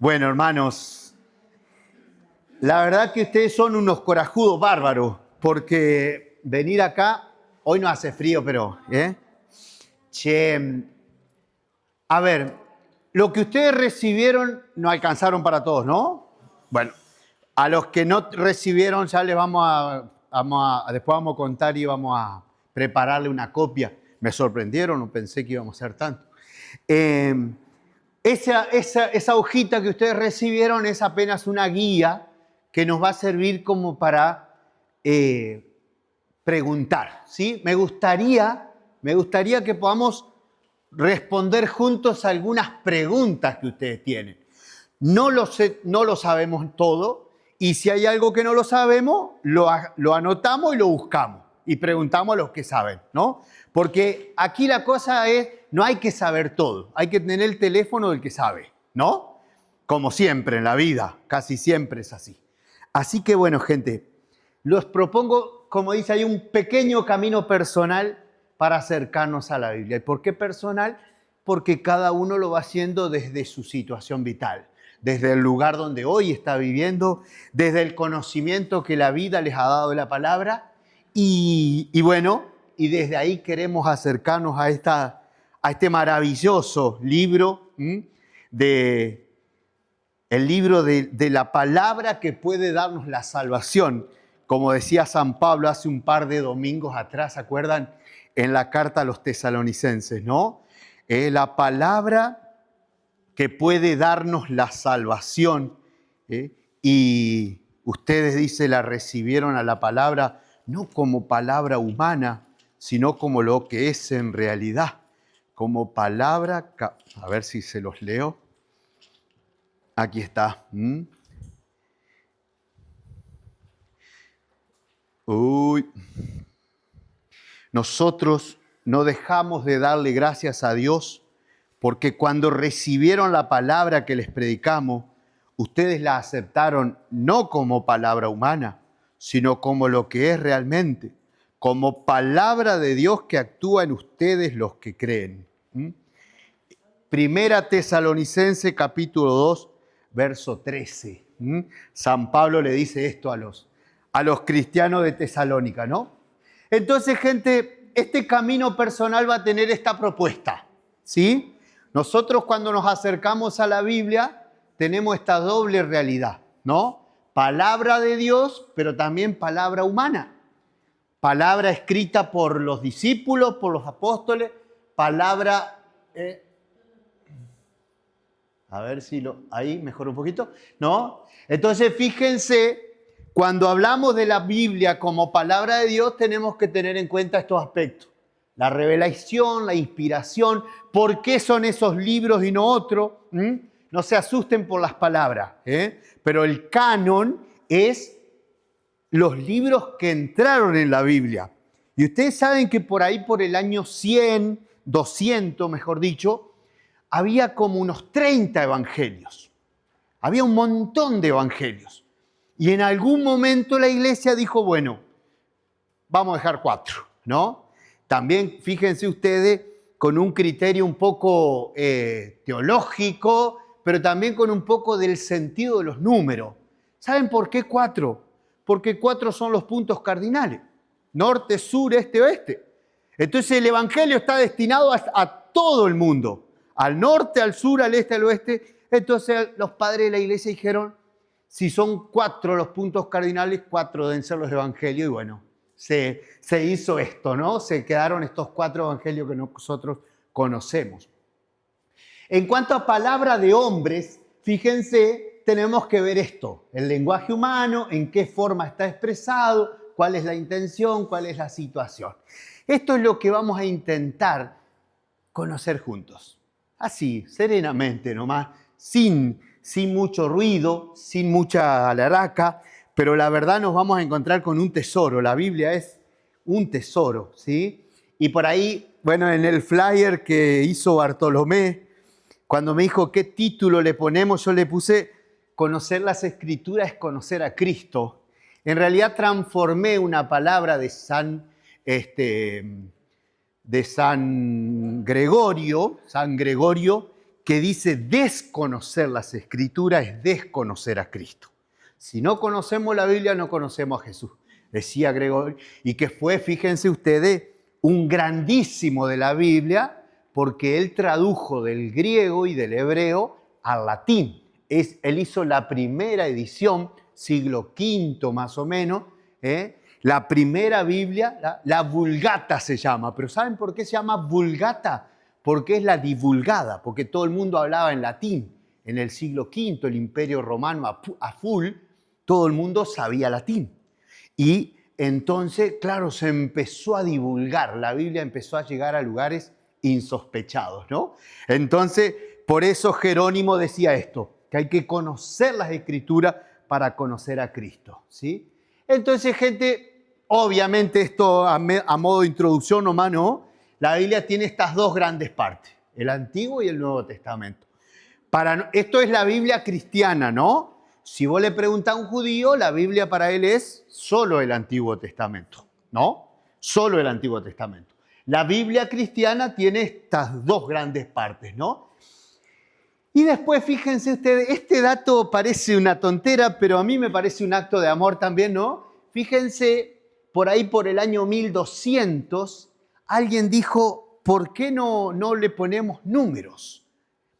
Bueno, hermanos, la verdad que ustedes son unos corajudos bárbaros, porque venir acá, hoy no hace frío, pero, Che, a ver, lo que ustedes recibieron no alcanzaron para todos, ¿no? Bueno, a los que no recibieron ya les después vamos a contar y vamos a prepararle una copia. Me sorprendieron, no pensé que íbamos a hacer tanto. Esa hojita que ustedes recibieron es apenas una guía que nos va a servir como para preguntar, ¿sí? Me gustaría que podamos responder juntos algunas preguntas que ustedes tienen. No lo sabemos todo, y si hay algo que no lo sabemos, lo anotamos y lo buscamos y preguntamos a los que saben, ¿no? Porque aquí la cosa es, no hay que saber todo, hay que tener el teléfono del que sabe, ¿no? Como siempre en la vida, casi siempre es así. Así que bueno, gente, los propongo, como dice, hay un pequeño camino personal para acercarnos a la Biblia. ¿Y por qué personal? Porque cada uno lo va haciendo desde su situación vital, desde el lugar donde hoy está viviendo, desde el conocimiento que la vida les ha dado de la palabra y desde ahí queremos acercarnos a este maravilloso libro, el libro de la palabra que puede darnos la salvación. Como decía San Pablo hace un par de domingos atrás, ¿se acuerdan? En la carta a los tesalonicenses, ¿no? La palabra que puede darnos la salvación, y ustedes, dice, la recibieron a la palabra no como palabra humana, sino como lo que es en realidad, como palabra, a ver si se los leo, aquí está. Nosotros no dejamos de darle gracias a Dios porque cuando recibieron la palabra que les predicamos, ustedes la aceptaron no como palabra humana, sino como lo que es realmente, como palabra de Dios que actúa en ustedes los que creen. Primera Tesalonicense capítulo 2, verso 13. San Pablo le dice esto a los cristianos de Tesalónica, ¿no? Entonces, gente, este camino personal va a tener esta propuesta, ¿sí? Nosotros cuando nos acercamos a la Biblia tenemos esta doble realidad, ¿no? Palabra de Dios, pero también palabra humana. Palabra escrita por los discípulos, por los apóstoles, palabra... a ver si ahí mejora un poquito, ¿no? Entonces, fíjense, cuando hablamos de la Biblia como palabra de Dios, tenemos que tener en cuenta estos aspectos. La revelación, la inspiración, ¿por qué son esos libros y no otros? No se asusten por las palabras, pero el canon es los libros que entraron en la Biblia. Y ustedes saben que por ahí, por el año 100, 200, mejor dicho, había como unos 30 evangelios. Había un montón de evangelios. Y en algún momento la iglesia dijo, bueno, vamos a dejar 4, ¿no? También, fíjense ustedes, con un criterio un poco teológico, pero también con un poco del sentido de los números. ¿Saben por qué 4? Porque 4 son los puntos cardinales. Norte, sur, este, oeste. Entonces el evangelio está destinado a todo el mundo. Al norte, al sur, al este, al oeste. Entonces los padres de la iglesia dijeron, si son 4 los puntos cardinales, 4 deben ser los evangelios. Y bueno, se hizo esto, ¿no? Se quedaron estos 4 evangelios que nosotros conocemos. En cuanto a palabra de hombres, fíjense, tenemos que ver esto. El lenguaje humano, en qué forma está expresado, cuál es la intención, cuál es la situación. Esto es lo que vamos a intentar conocer juntos. Así, serenamente nomás, sin mucho ruido, sin mucha alaraca, pero la verdad nos vamos a encontrar con un tesoro. La Biblia es un tesoro, ¿sí? Y por ahí, bueno, en el flyer que hizo Bartolomé, cuando me dijo qué título le ponemos, yo le puse conocer las Escrituras es conocer a Cristo. En realidad transformé una palabra de San Gregorio, que dice desconocer las Escrituras es desconocer a Cristo. Si no conocemos la Biblia, no conocemos a Jesús, decía Gregorio, y que fue, fíjense ustedes, un grandísimo de la Biblia, porque él tradujo del griego y del hebreo al latín. Él hizo la primera edición, siglo V más o menos, la primera Biblia, la Vulgata se llama. ¿Pero saben por qué se llama Vulgata? Porque es la divulgada, porque todo el mundo hablaba en latín. En el siglo V, el Imperio Romano a full, todo el mundo sabía latín. Y entonces, claro, se empezó a divulgar. La Biblia empezó a llegar a lugares insospechados, ¿no? Entonces, por eso Jerónimo decía esto, que hay que conocer las Escrituras para conocer a Cristo, ¿sí? Entonces, gente, obviamente esto a modo de introducción nomás, ¿no? La Biblia tiene estas dos grandes partes, el Antiguo y el Nuevo Testamento. Esto es la Biblia cristiana, ¿no? Si vos le preguntás a un judío, la Biblia para él es solo el Antiguo Testamento, ¿no? Solo el Antiguo Testamento. La Biblia cristiana tiene estas dos grandes partes, ¿no? Y después, fíjense ustedes, este dato parece una tontera, pero a mí me parece un acto de amor también, ¿no? Fíjense, por ahí por el año 1200, alguien dijo, ¿por qué no le ponemos números?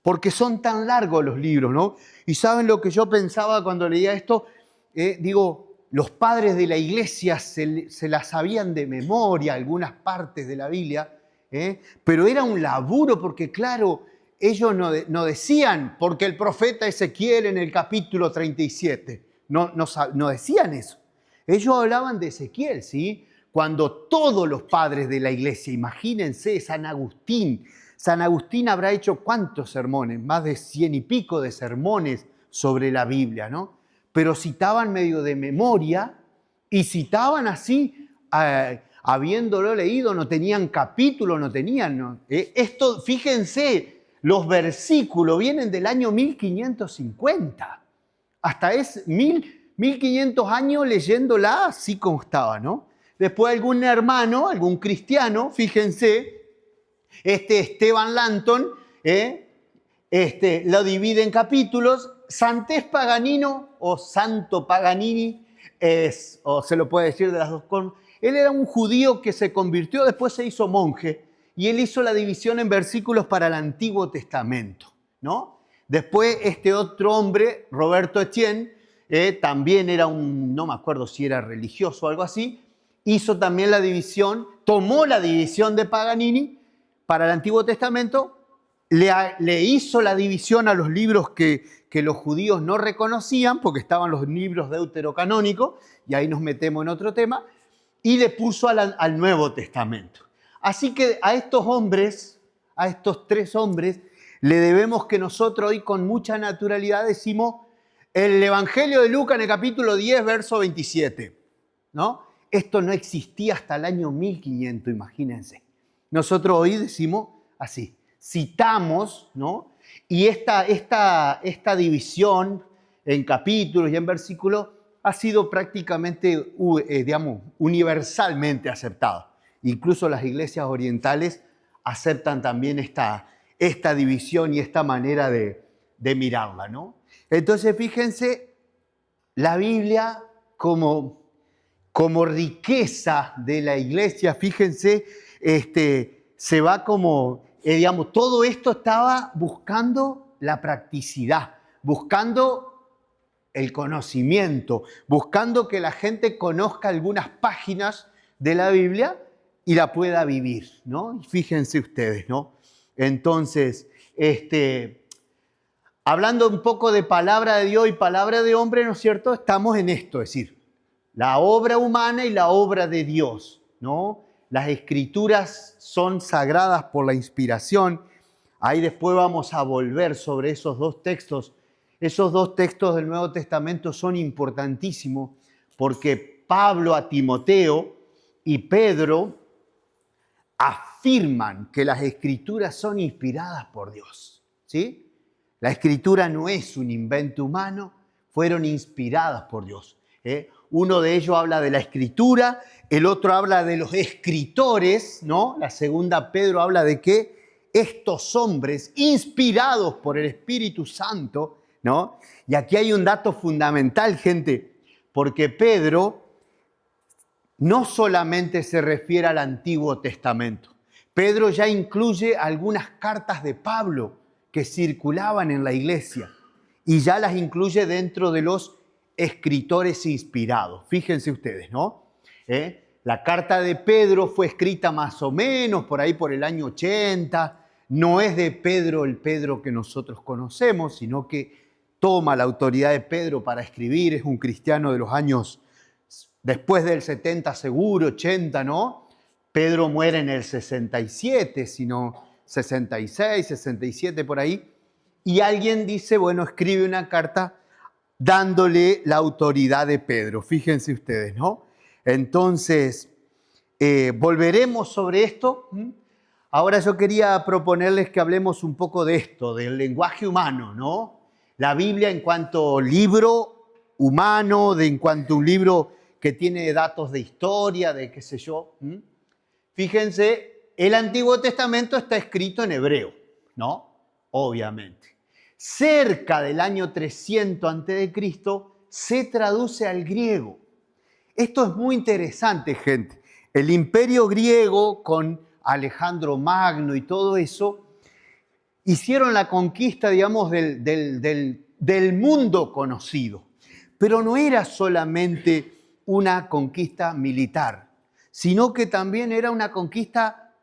Porque son tan largos los libros, ¿no? Y ¿saben lo que yo pensaba cuando leía esto? Los padres de la iglesia se las sabían de memoria, algunas partes de la Biblia, pero era un laburo porque, claro, ellos no decían, porque el profeta Ezequiel en el capítulo 37, no decían eso. Ellos hablaban de Ezequiel, ¿sí? Cuando todos los padres de la iglesia, imagínense, San Agustín habrá hecho ¿cuántos sermones? Más de 100 y pico de sermones sobre la Biblia, ¿no? Pero citaban medio de memoria y citaban así, habiéndolo leído, no tenían capítulo, no tenían... ¿no? Esto, fíjense, los versículos vienen del año 1550. Hasta es 1500 años leyéndola así como estaba, ¿no? Después algún hermano, algún cristiano, fíjense, Esteban Langton, lo divide en capítulos. Santés Paganino o Santo Paganini, o se lo puede decir de las dos formas. Él era un judío que se convirtió, después se hizo monje, y él hizo la división en versículos para el Antiguo Testamento, ¿no? Después este otro hombre, Roberto Etienne, también era no me acuerdo si era religioso o algo así, hizo también la división, tomó la división de Paganini para el Antiguo Testamento, le hizo la división a los libros que los judíos no reconocían, porque estaban los libros deuterocanónicos, y ahí nos metemos en otro tema, y le puso al Nuevo Testamento. Así que a estos hombres, a estos tres hombres, le debemos que nosotros hoy con mucha naturalidad decimos el Evangelio de Lucas en el capítulo 10, verso 27, ¿no? Esto no existía hasta el año 1500, imagínense. Nosotros hoy decimos así, citamos, ¿no? Y esta división en capítulos y en versículos ha sido prácticamente, universalmente aceptada. Incluso las iglesias orientales aceptan también esta división y esta manera de mirarla, ¿no? Entonces, fíjense, la Biblia como riqueza de la iglesia, fíjense, se va como, todo esto estaba buscando la practicidad, buscando el conocimiento, buscando que la gente conozca algunas páginas de la Biblia y la pueda vivir, ¿no? Fíjense ustedes, ¿no? Entonces, hablando un poco de palabra de Dios y palabra de hombre, ¿no es cierto? Estamos en esto, es decir, la obra humana y la obra de Dios, ¿no? Las Escrituras son sagradas por la inspiración. Ahí después vamos a volver sobre esos dos textos. Esos dos textos del Nuevo Testamento son importantísimos porque Pablo a Timoteo y Pedro afirman que las Escrituras son inspiradas por Dios, ¿sí? La Escritura no es un invento humano, fueron inspiradas por Dios. Uno de ellos habla de la Escritura, el otro habla de los escritores, ¿no? La segunda, Pedro, habla de que estos hombres inspirados por el Espíritu Santo, ¿no? Y aquí hay un dato fundamental, gente, porque Pedro no solamente se refiere al Antiguo Testamento. Pedro ya incluye algunas cartas de Pablo que circulaban en la iglesia y ya las incluye dentro de los escritores inspirados. Fíjense ustedes, ¿no? La carta de Pedro fue escrita más o menos por ahí por el año 80. No es de Pedro el Pedro que nosotros conocemos, sino que toma la autoridad de Pedro para escribir. Es un cristiano de los años después del 70 seguro, 80, ¿no? Pedro muere en el 67, sino 66, 67 por ahí. Y alguien dice, bueno, escribe una carta dándole la autoridad de Pedro. Fíjense ustedes, ¿no? Entonces, volveremos sobre esto. Ahora yo quería proponerles que hablemos un poco de esto, del lenguaje humano, ¿no? La Biblia en cuanto libro humano, en cuanto a un libro que tiene datos de historia, de qué sé yo. Fíjense, el Antiguo Testamento está escrito en hebreo, ¿no? Obviamente. Cerca del año 300 a.C. se traduce al griego. Esto es muy interesante, gente. El imperio griego con Alejandro Magno y todo eso, hicieron la conquista, digamos, del mundo conocido. Pero no era solamente una conquista militar, sino que también era una conquista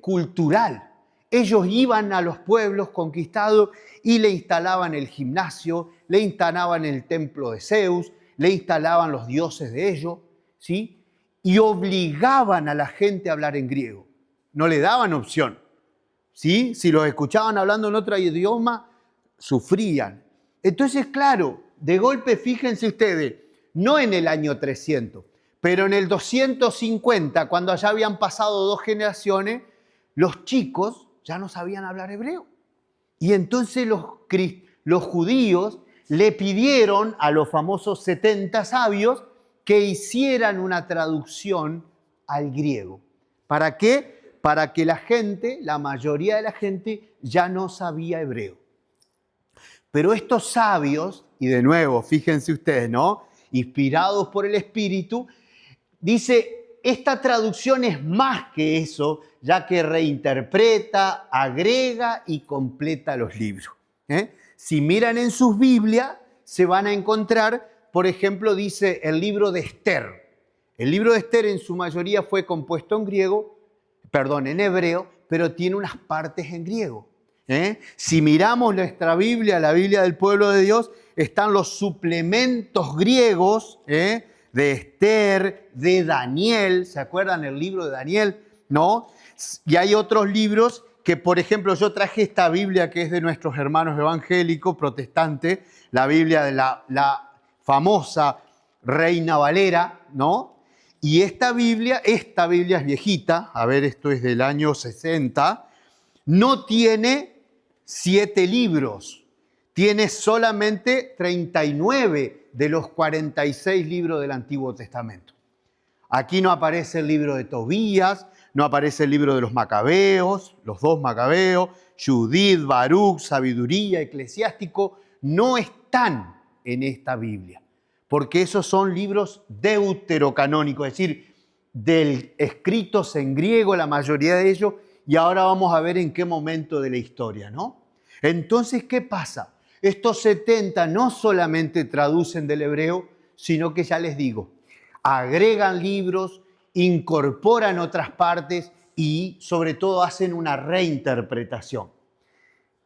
cultural. Ellos iban a los pueblos conquistados y le instalaban el gimnasio, le instalaban el templo de Zeus, le instalaban los dioses de ellos, ¿sí? Y obligaban a la gente a hablar en griego. No le daban opción, ¿sí? Si los escuchaban hablando en otro idioma, sufrían. Entonces, claro, de golpe, fíjense ustedes, no en el año 300, pero en el 250, cuando ya habían pasado 2 generaciones, los chicos ya no sabían hablar hebreo. Y entonces los judíos le pidieron a los famosos 70 sabios que hicieran una traducción al griego. ¿Para qué? Para que la gente, la mayoría de la gente, ya no sabía hebreo. Pero estos sabios, y de nuevo, fíjense ustedes, ¿no? Inspirados por el Espíritu, dice, esta traducción es más que eso, ya que reinterpreta, agrega y completa los libros. Si miran en sus Biblias, se van a encontrar, por ejemplo, dice el libro de Esther. El libro de Esther en su mayoría fue compuesto en hebreo, pero tiene unas partes en griego. Si miramos nuestra Biblia, la Biblia del pueblo de Dios, están los suplementos griegos de Esther, de Daniel. ¿Se acuerdan el libro de Daniel? ¿No? Y hay otros libros que, por ejemplo, yo traje esta Biblia que es de nuestros hermanos evangélicos, protestantes, la Biblia de la famosa Reina Valera, ¿no? Y esta Biblia es viejita, a ver, esto es del año 60, no tiene 7 libros, tiene solamente 39 de los 46 libros del Antiguo Testamento. Aquí no aparece el libro de Tobías, no aparece el libro de los Macabeos, los 2 Macabeos, Judith, Baruch, Sabiduría, Eclesiástico, no están en esta Biblia, porque esos son libros deuterocanónicos, es decir, escritos en griego, la mayoría de ellos, y ahora vamos a ver en qué momento de la historia, ¿no? Entonces, ¿qué pasa? Estos 70 no solamente traducen del hebreo, sino que ya les digo, agregan libros, incorporan otras partes y sobre todo hacen una reinterpretación.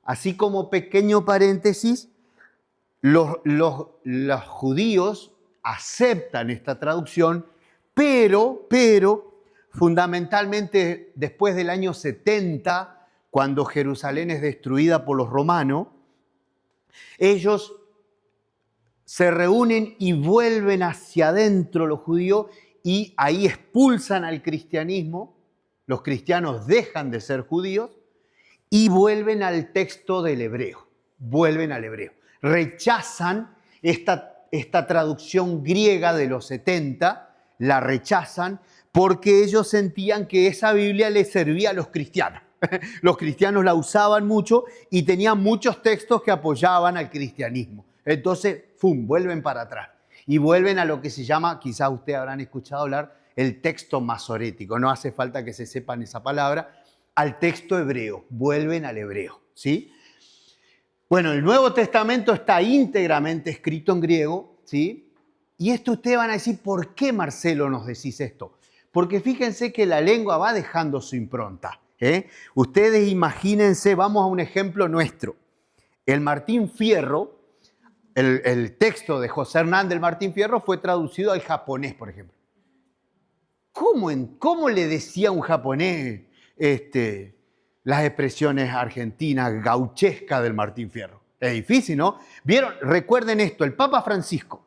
Así como pequeño paréntesis, los judíos aceptan esta traducción, pero fundamentalmente después del año 70, cuando Jerusalén es destruida por los romanos, ellos se reúnen y vuelven hacia adentro los judíos y ahí expulsan al cristianismo. Los cristianos dejan de ser judíos y vuelven al texto del hebreo. Vuelven al hebreo. Rechazan esta traducción griega de los 70, la rechazan porque ellos sentían que esa Biblia les servía a los cristianos. Los cristianos la usaban mucho y tenían muchos textos que apoyaban al cristianismo. Entonces, ¡fum!, vuelven para atrás. Y vuelven a lo que se llama, quizás ustedes habrán escuchado hablar, el texto masorético. No hace falta que se sepan esa palabra. Al texto hebreo. Vuelven al hebreo, ¿sí? Bueno, el Nuevo Testamento está íntegramente escrito en griego, ¿sí? Y esto ustedes van a decir, ¿por qué, Marcelo, nos decís esto? Porque fíjense que la lengua va dejando su impronta, ¿eh? Ustedes imagínense, vamos a un ejemplo nuestro. El Martín Fierro, el texto de José Hernán del Martín Fierro fue traducido al japonés, por ejemplo. ¿Cómo le decía un japonés las expresiones argentinas gauchescas del Martín Fierro? Es difícil, ¿no? ¿Vieron? Recuerden esto, el Papa Francisco.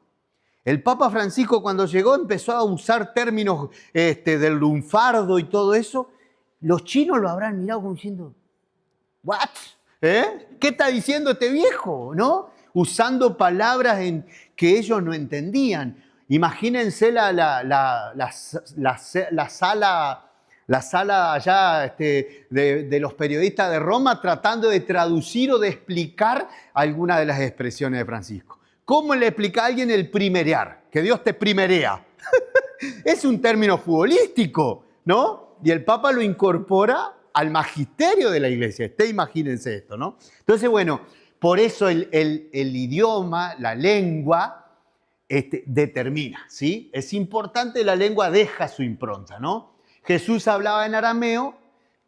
El Papa Francisco cuando llegó empezó a usar términos del lunfardo y todo eso. Los chinos lo habrán mirado como diciendo, ¿what? ¿Qué está diciendo este viejo? ¿No? Usando palabras que ellos no entendían. Imagínense la sala allá de los periodistas de Roma tratando de traducir o de explicar alguna de las expresiones de Francisco. ¿Cómo le explica a alguien el primerear? Que Dios te primerea. Es un término futbolístico, ¿no? Y el Papa lo incorpora al magisterio de la Iglesia. Imagínense esto, ¿no? Entonces, bueno, por eso el idioma, la lengua, determina, ¿sí? Es importante, la lengua deja su impronta, ¿no? Jesús hablaba en arameo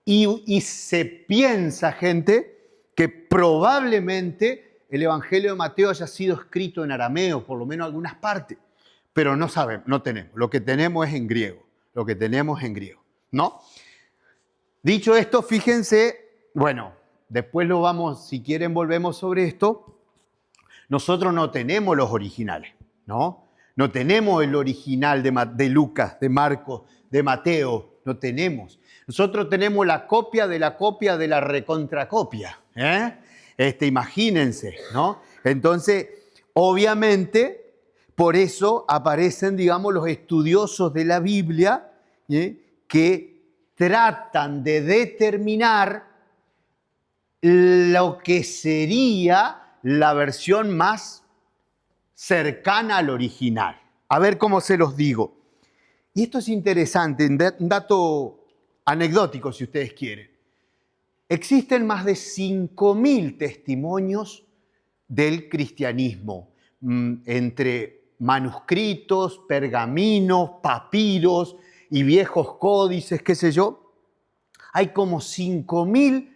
y se piensa, gente, que probablemente el Evangelio de Mateo haya sido escrito en arameo, por lo menos algunas partes, pero no sabemos, no tenemos. Lo que tenemos es en griego, ¿no? Dicho esto, fíjense, bueno, después lo vamos, si quieren volvemos sobre esto. Nosotros no tenemos los originales, ¿no? No tenemos el original de Lucas, de Marcos, de Mateo, no tenemos. Nosotros tenemos la copia de la recontracopia, imagínense, ¿no? Entonces, obviamente, por eso aparecen, digamos, los estudiosos de la Biblia, que tratan de determinar lo que sería la versión más cercana al original. A ver cómo se los digo. Y esto es interesante, un dato anecdótico si ustedes quieren. Existen más de 5.000 testimonios del cristianismo, entre manuscritos, pergaminos, papiros y viejos códices, qué sé yo. Hay como 5.000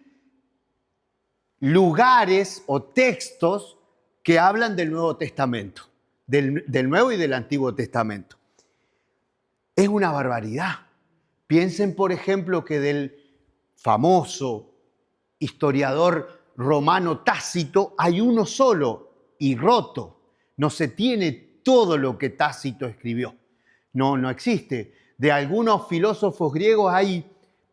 lugares o textos que hablan del Nuevo Testamento, del Nuevo y del Antiguo Testamento. Es una barbaridad. Piensen, por ejemplo, que del famoso historiador romano Tácito hay uno solo y roto. No se tiene todo lo que Tácito escribió. No existe. De algunos filósofos griegos hay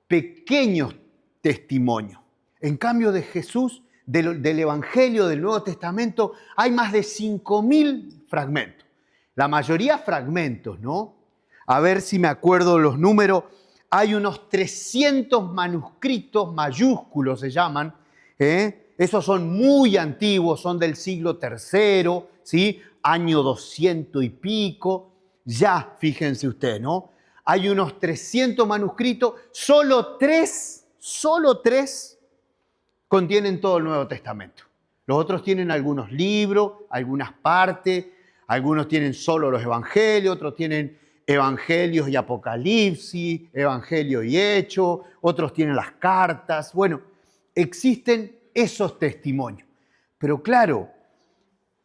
pequeños testimonios. En cambio de Jesús, del Evangelio, del Nuevo Testamento, hay más de 5.000 fragmentos. La mayoría fragmentos, ¿no? A ver si me acuerdo los números. Hay unos 300 manuscritos mayúsculos, se llaman. Esos son muy antiguos, son del siglo III, ¿sí? Año 200 y pico. Ya, fíjense ustedes, ¿no? Hay unos 300 manuscritos, solo tres contienen todo el Nuevo Testamento. Los otros tienen algunos libros, algunas partes, algunos tienen solo los evangelios, otros tienen evangelios y apocalipsis, evangelios y hechos, otros tienen las cartas. Bueno, existen esos testimonios. Pero claro,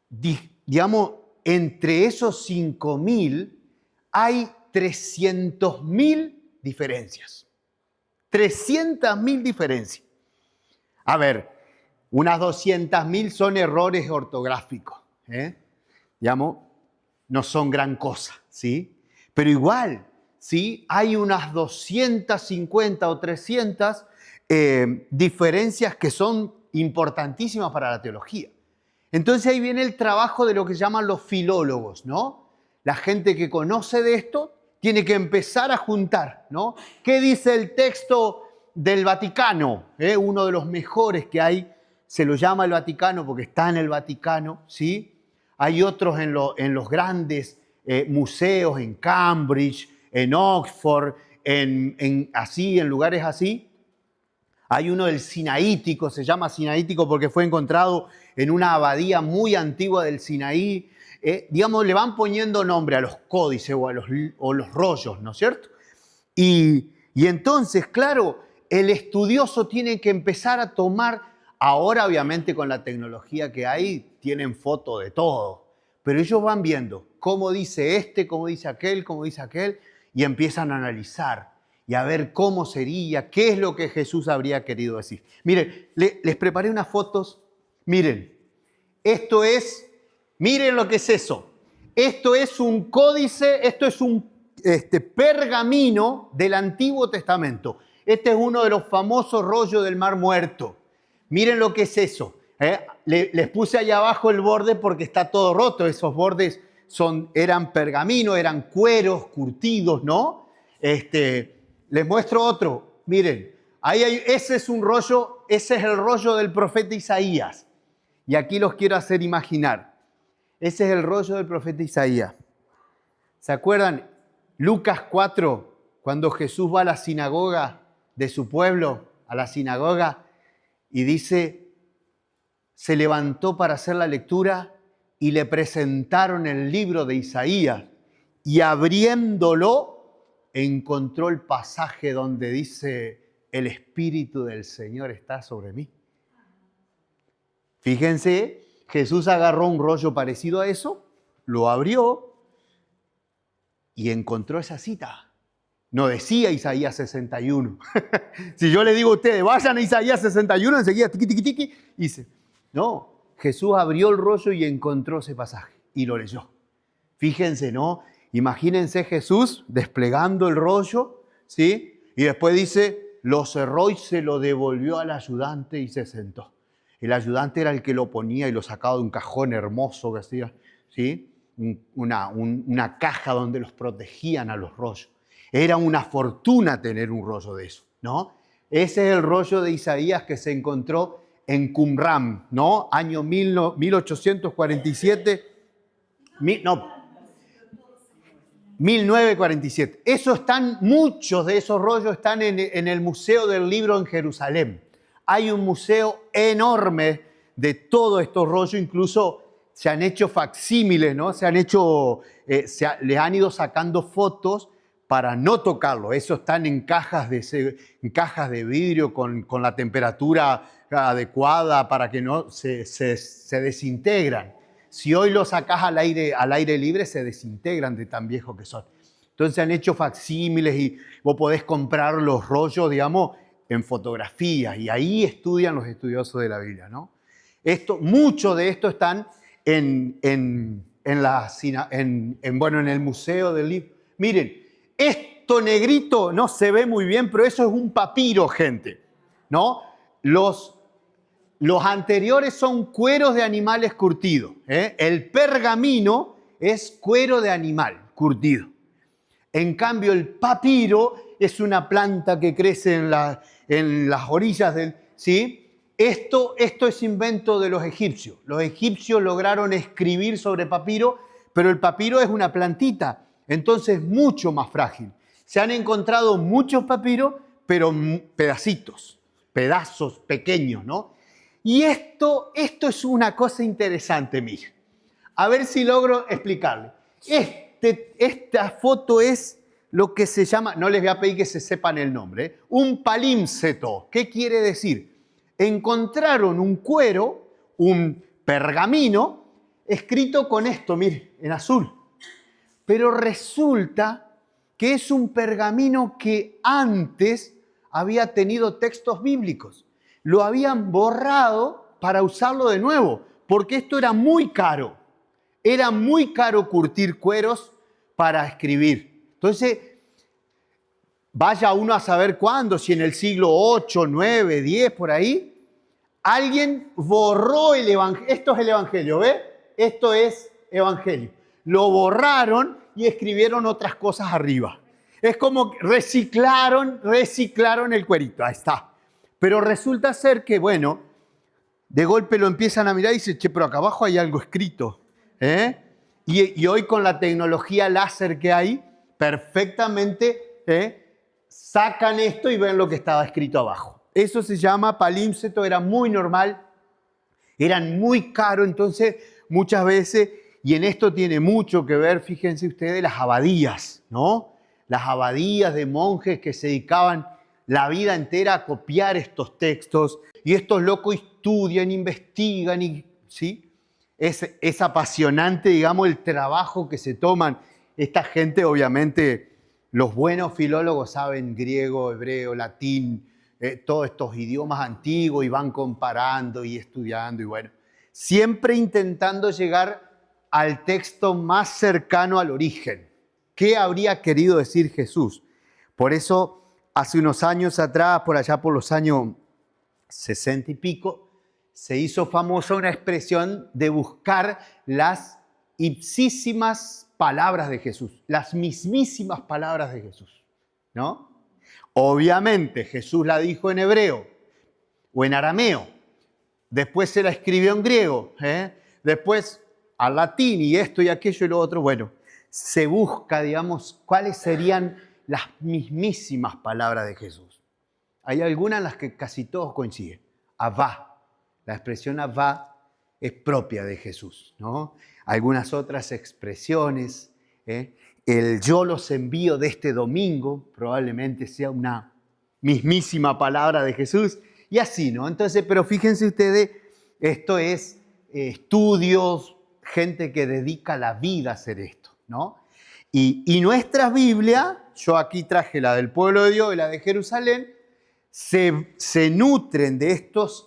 digamos, entre esos 5.000 hay 300.000 diferencias. 300.000 diferencias. A ver, unas 200.000 son errores ortográficos. Digamos, no son gran cosa, ¿sí? Pero igual, ¿sí? Hay unas 250 o 300 diferencias que son importantísimas para la teología. Entonces ahí viene el trabajo de lo que llaman los filólogos, ¿no? La gente que conoce de esto tiene que empezar a juntar, ¿no? ¿Qué dice el texto del Vaticano, uno de los mejores que hay, se lo llama el Vaticano porque está en el Vaticano, ¿sí? Hay otros en los grandes museos, en Cambridge, en Oxford, así, en lugares así. Hay uno del Sinaítico, se llama Sinaítico porque fue encontrado en una abadía muy antigua del Sinaí. Digamos, le van poniendo nombre a los códices o los rollos, ¿no es cierto? Y entonces, claro, el estudioso tiene que empezar a tomar, ahora obviamente con la tecnología que hay, tienen foto de todo, pero ellos van viendo cómo dice este, cómo dice aquel, y empiezan a analizar y a ver cómo sería, qué es lo que Jesús habría querido decir. Miren, les preparé unas fotos. Miren, miren lo que es eso. Esto es un códice, esto es un pergamino del Antiguo Testamento. Este es uno de los famosos rollos del Mar Muerto. Miren lo que es eso. Les puse allá abajo el borde porque está todo roto. Esos bordes eran pergamino, eran cueros curtidos, ¿no? Les muestro otro. Miren, ese es un rollo, ese es el rollo del profeta Isaías. Y aquí los quiero hacer imaginar. Ese es el rollo del profeta Isaías. ¿Se acuerdan? Lucas 4, cuando Jesús va a la sinagoga de su pueblo, a la sinagoga, y dice, se levantó para hacer la lectura y le presentaron el libro de Isaías y abriéndolo encontró el pasaje donde dice, el Espíritu del Señor está sobre mí. Fíjense, Jesús agarró un rollo parecido a eso, lo abrió y encontró esa cita. No decía Isaías 61. Si yo le digo a ustedes, vayan a Isaías 61, enseguida tiqui, tiqui, tiqui, dice, no, Jesús abrió el rollo y encontró ese pasaje y lo leyó. Fíjense, ¿no? Imagínense Jesús desplegando el rollo, ¿sí? Y después dice, lo cerró y se lo devolvió al ayudante y se sentó. El ayudante era el que lo ponía y lo sacaba de un cajón hermoso que hacía, ¿sí? Una caja donde los protegían a los rollos. Era una fortuna tener un rollo de eso, ¿no? Ese es el rollo de Isaías que se encontró en Qumran, ¿no? Año 1847, 1947. Muchos de esos rollos están en el Museo del Libro en Jerusalén. Hay un museo enorme de todos estos rollos, incluso se han hecho facsímiles, ¿no? Les han ido sacando fotos para no tocarlo. Eso están en cajas de vidrio con la temperatura adecuada para que no se desintegran. Si hoy lo sacás al aire libre, se desintegran de tan viejos que son. Entonces han hecho facsímiles y vos podés comprar los rollos, digamos, en fotografías. Y ahí estudian los estudiosos de la Biblia, ¿no? Mucho de esto están en el Museo del Libro. Miren, esto negrito no se ve muy bien, pero eso es un papiro, gente, ¿no? Los anteriores son cueros de animales curtidos. El pergamino es cuero de animal curtido. En cambio, el papiro es una planta que crece en las orillas del... ¿sí? Esto es invento de los egipcios. Los egipcios lograron escribir sobre papiro, pero el papiro es una plantita, entonces mucho más frágil. Se han encontrado muchos papiros, pero pedazos pequeños, ¿no? Y esto es una cosa interesante, mire. A ver si logro explicarle. Esta foto es lo que se llama, no les voy a pedir que se sepan el nombre, un palímseto. ¿Qué quiere decir? Encontraron un cuero, un pergamino, escrito con esto, mire, en azul. Pero resulta que es un pergamino que antes había tenido textos bíblicos. Lo habían borrado para usarlo de nuevo, porque esto era muy caro. Era muy caro curtir cueros para escribir. Entonces, vaya uno a saber cuándo, si en el siglo 8, 9, 10, por ahí, alguien borró el Evangelio. Esto es el Evangelio, ¿ve? Esto es Evangelio. Lo borraron y escribieron otras cosas arriba. Es como reciclaron el cuerito, ahí está. Pero resulta ser que, bueno, de golpe lo empiezan a mirar y dicen, che, pero acá abajo hay algo escrito. ¿Eh? Y hoy con la tecnología láser que hay, perfectamente sacan esto y ven lo que estaba escrito abajo. Eso se llama palimpsesto, era muy normal, eran muy caros, entonces muchas veces, y en esto tiene mucho que ver, fíjense ustedes, las abadías, ¿no? Las abadías de monjes que se dedicaban la vida entera a copiar estos textos, y estos locos estudian, investigan, ¿sí? Es apasionante, digamos, el trabajo que se toman. Esta gente, obviamente, los buenos filólogos saben griego, hebreo, latín, todos estos idiomas antiguos y van comparando y estudiando y bueno, siempre intentando llegar al texto más cercano al origen. ¿Qué habría querido decir Jesús? Por eso, hace unos años atrás, por allá por los años 60 y pico, se hizo famosa una expresión de buscar las ipsísimas palabras de Jesús, las mismísimas palabras de Jesús, ¿no? Obviamente Jesús la dijo en hebreo o en arameo, después se la escribió en griego, después al latín y esto y aquello y lo otro. Bueno, se busca, digamos, cuáles serían las mismísimas palabras de Jesús. Hay algunas en las que casi todos coinciden. Abba. La expresión Abba es propia de Jesús, ¿no? Algunas otras expresiones, el yo los envío de este domingo, probablemente sea una mismísima palabra de Jesús, y así, ¿no? Entonces, pero fíjense ustedes, esto es estudios, gente que dedica la vida a hacer esto, ¿no? Y nuestra Biblia, yo aquí traje la del pueblo de Dios y la de Jerusalén, se nutren de estos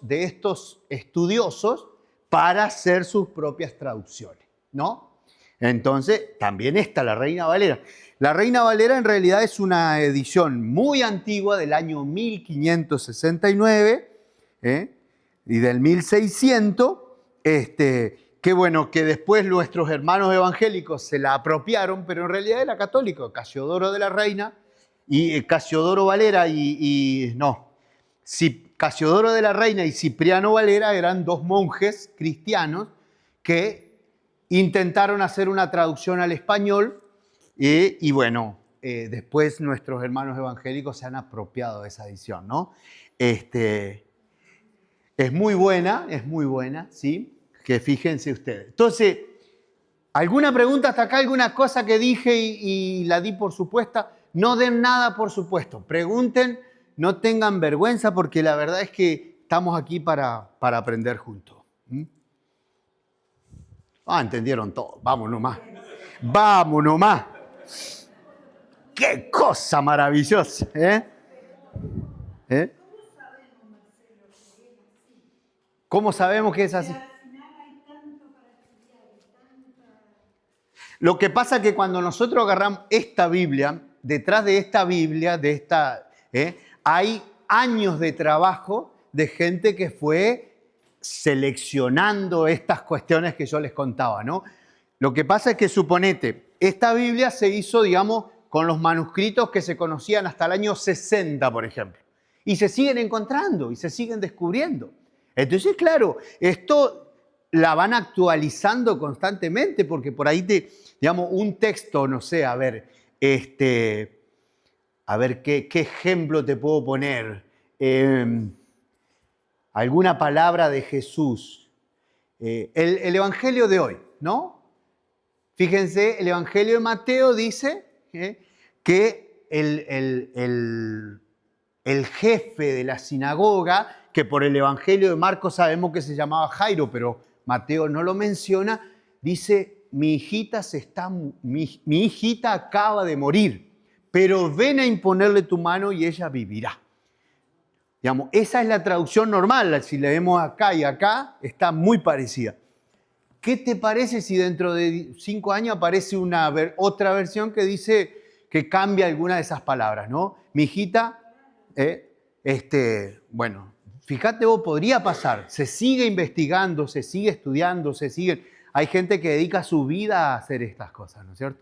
estudiosos para hacer sus propias traducciones, ¿no? Entonces, también está la Reina Valera. La Reina Valera en realidad es una edición muy antigua del año 1569 y del 1600, que bueno, que después nuestros hermanos evangélicos se la apropiaron, pero en realidad era católico, Casiodoro de la Reina, y Casiodoro Valera Casiodoro de la Reina y Cipriano Valera eran dos monjes cristianos que intentaron hacer una traducción al español y bueno, después nuestros hermanos evangélicos se han apropiado de esa edición, ¿no? Es muy buena, ¿sí? Que fíjense ustedes. Entonces, ¿alguna pregunta hasta acá? ¿Alguna cosa que dije y la di por supuesta? No den nada por supuesto. Pregunten, no tengan vergüenza porque la verdad es que estamos aquí para aprender juntos. Entendieron todo. Vamos nomás. Vamos nomás. ¡Qué cosa maravillosa! ¿Cómo sabemos que es así? Lo que pasa es que cuando nosotros agarramos esta Biblia, detrás de esta Biblia, hay años de trabajo de gente que fue seleccionando estas cuestiones que yo les contaba, ¿no? Lo que pasa es que, suponete, esta Biblia se hizo, digamos, con los manuscritos que se conocían hasta el año 60, por ejemplo. Y se siguen encontrando y se siguen descubriendo. Entonces, claro, esto la van actualizando constantemente porque por ahí digamos, un texto, no sé, a ver, ¿qué ejemplo te puedo poner? Alguna palabra de Jesús. El Evangelio de hoy, ¿no? Fíjense, el Evangelio de Mateo dice que el jefe de la sinagoga, que por el Evangelio de Marcos sabemos que se llamaba Jairo, pero Mateo no lo menciona, dice, mi hijita acaba de morir, pero ven a imponerle tu mano y ella vivirá. Digamos, esa es la traducción normal, si leemos acá y acá, está muy parecida. ¿Qué te parece si dentro de 5 años aparece otra versión que dice que cambia alguna de esas palabras, ¿no? Mi hijita, bueno, fíjate vos, podría pasar, se sigue investigando, se sigue estudiando, hay gente que dedica su vida a hacer estas cosas, ¿no es cierto?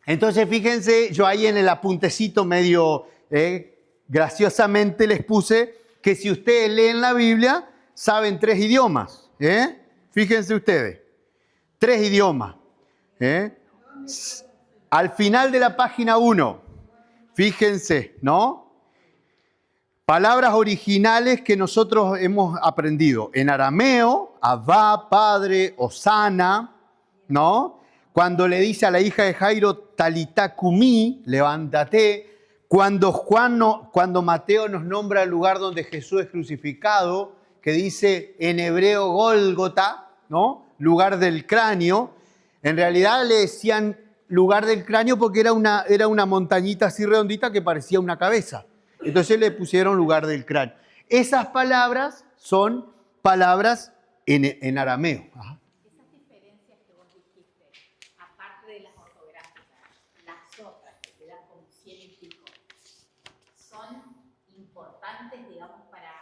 Entonces, fíjense, yo ahí en el apuntecito medio graciosamente les puse que si ustedes leen la Biblia, saben 3 idiomas. Fíjense ustedes, 3 idiomas. Al final de la página 1, fíjense, ¿no? Palabras originales que nosotros hemos aprendido. En arameo, Abba, Padre, Osana, ¿no? Cuando le dice a la hija de Jairo, Talitá cumí, levántate. Cuando Mateo nos nombra el lugar donde Jesús es crucificado, que dice en hebreo Gólgota, ¿no? Lugar del cráneo. En realidad le decían lugar del cráneo porque era una montañita así redondita que parecía una cabeza. Entonces le pusieron lugar del cráneo. Esas palabras son palabras en arameo. Ajá. Esas diferencias que vos dijiste, aparte de las ortográficas, las otras que te dan como 100 y pico, ¿son importantes, digamos, para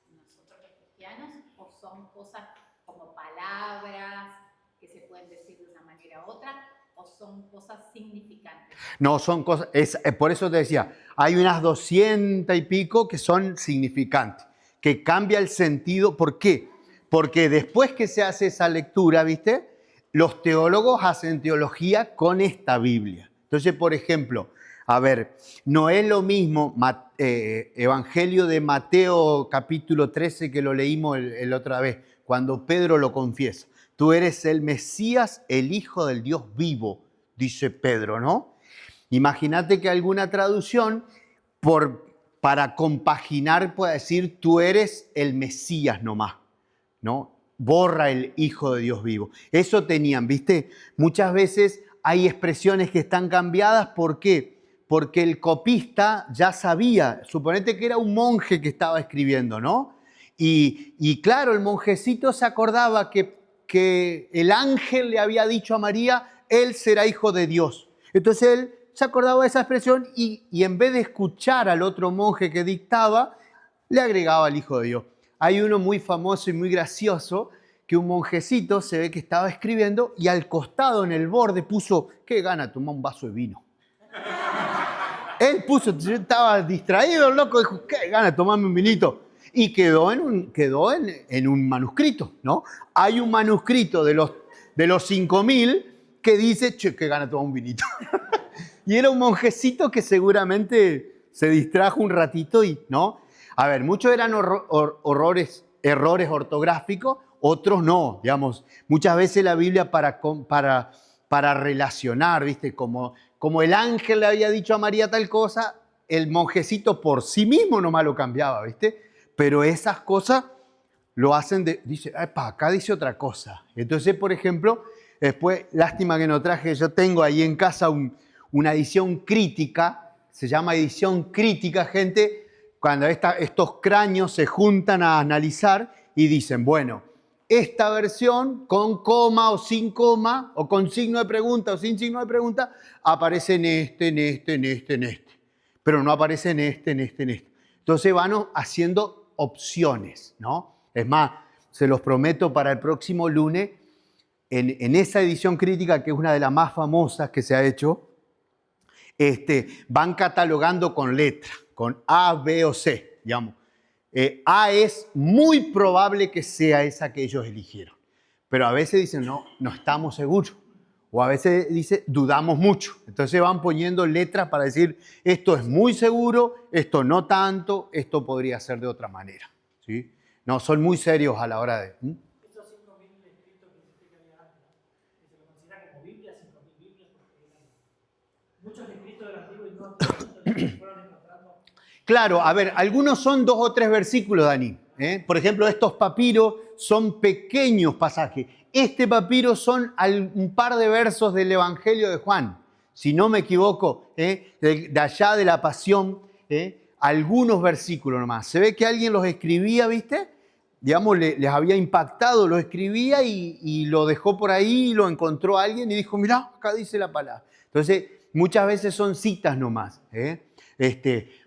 nosotros los cristianos o son cosas como palabras que se pueden decir de una manera u otra? ¿O son cosas significantes? No, son cosas, por eso te decía, hay unas 200 y pico que son significantes, que cambia el sentido. ¿Por qué? Porque después que se hace esa lectura, ¿viste? Los teólogos hacen teología con esta Biblia. Entonces, por ejemplo, a ver, no es lo mismo Evangelio de Mateo capítulo 13 que lo leímos la otra vez, cuando Pedro lo confiesa. Tú eres el Mesías, el Hijo del Dios vivo, dice Pedro, ¿no? Imagínate que alguna traducción, para compaginar, pueda decir, tú eres el Mesías nomás, ¿no? Borra el Hijo de Dios vivo. Eso tenían, ¿viste? Muchas veces hay expresiones que están cambiadas. ¿Por qué? Porque el copista ya sabía, suponete que era un monje que estaba escribiendo, ¿no? Y claro, el monjecito se acordaba que el ángel le había dicho a María, él será hijo de Dios. Entonces él se acordaba de esa expresión y en vez de escuchar al otro monje que dictaba, le agregaba al hijo de Dios. Hay uno muy famoso y muy gracioso que un monjecito se ve que estaba escribiendo y al costado en el borde puso, qué gana tomar un vaso de vino. Él puso, estaba distraído, el loco, dijo, qué gana tomarme un vinito. Y quedó en un manuscrito, ¿no? Hay un manuscrito de los 5000 que dice, che, qué gana tomar un vinito. Y era un monjecito que seguramente se distrajo un ratito y, ¿no? A ver, muchos eran errores ortográficos, otros no, digamos. Muchas veces la Biblia para relacionar, ¿viste? Como el ángel le había dicho a María tal cosa, el monjecito por sí mismo nomás lo cambiaba, ¿viste? Pero esas cosas lo hacen, dice, acá dice otra cosa. Entonces, por ejemplo, después, lástima que no traje, yo tengo ahí en casa una edición crítica, se llama edición crítica, gente, cuando estos cráneos se juntan a analizar y dicen, bueno, esta versión con coma o sin coma, o con signo de pregunta o sin signo de pregunta, aparece en este. Pero no aparece en este. Entonces van haciendo opciones, ¿no? Es más, se los prometo para el próximo lunes, en esa edición crítica, que es una de las más famosas que se ha hecho, van catalogando con letra, con A, B o C, digamos. A es muy probable que sea esa que ellos eligieron, pero a veces dicen, no estamos seguros, o a veces dice, dudamos mucho. Entonces van poniendo letras para decir, esto es muy seguro, esto no tanto, esto podría ser de otra manera, ¿sí? No, son muy serios a la hora de... Estos 5000 escritos que dijiste que había antes, que se lo considera como Biblia, 5000 Biblias, porque eran muchos escritos del Antiguo y Nuevo Testamento que se fueron encontrando. Claro, a ver, algunos son 2 o 3 versículos, Dani. Por ejemplo, estos papiros son pequeños pasajes. Este papiro son un par de versos del Evangelio de Juan, si no me equivoco, de allá de la Pasión, algunos versículos nomás. Se ve que alguien los escribía, ¿viste? Digamos, les había impactado, lo escribía y lo dejó por ahí, lo encontró alguien y dijo, mirá, acá dice la palabra. Entonces, muchas veces son citas nomás.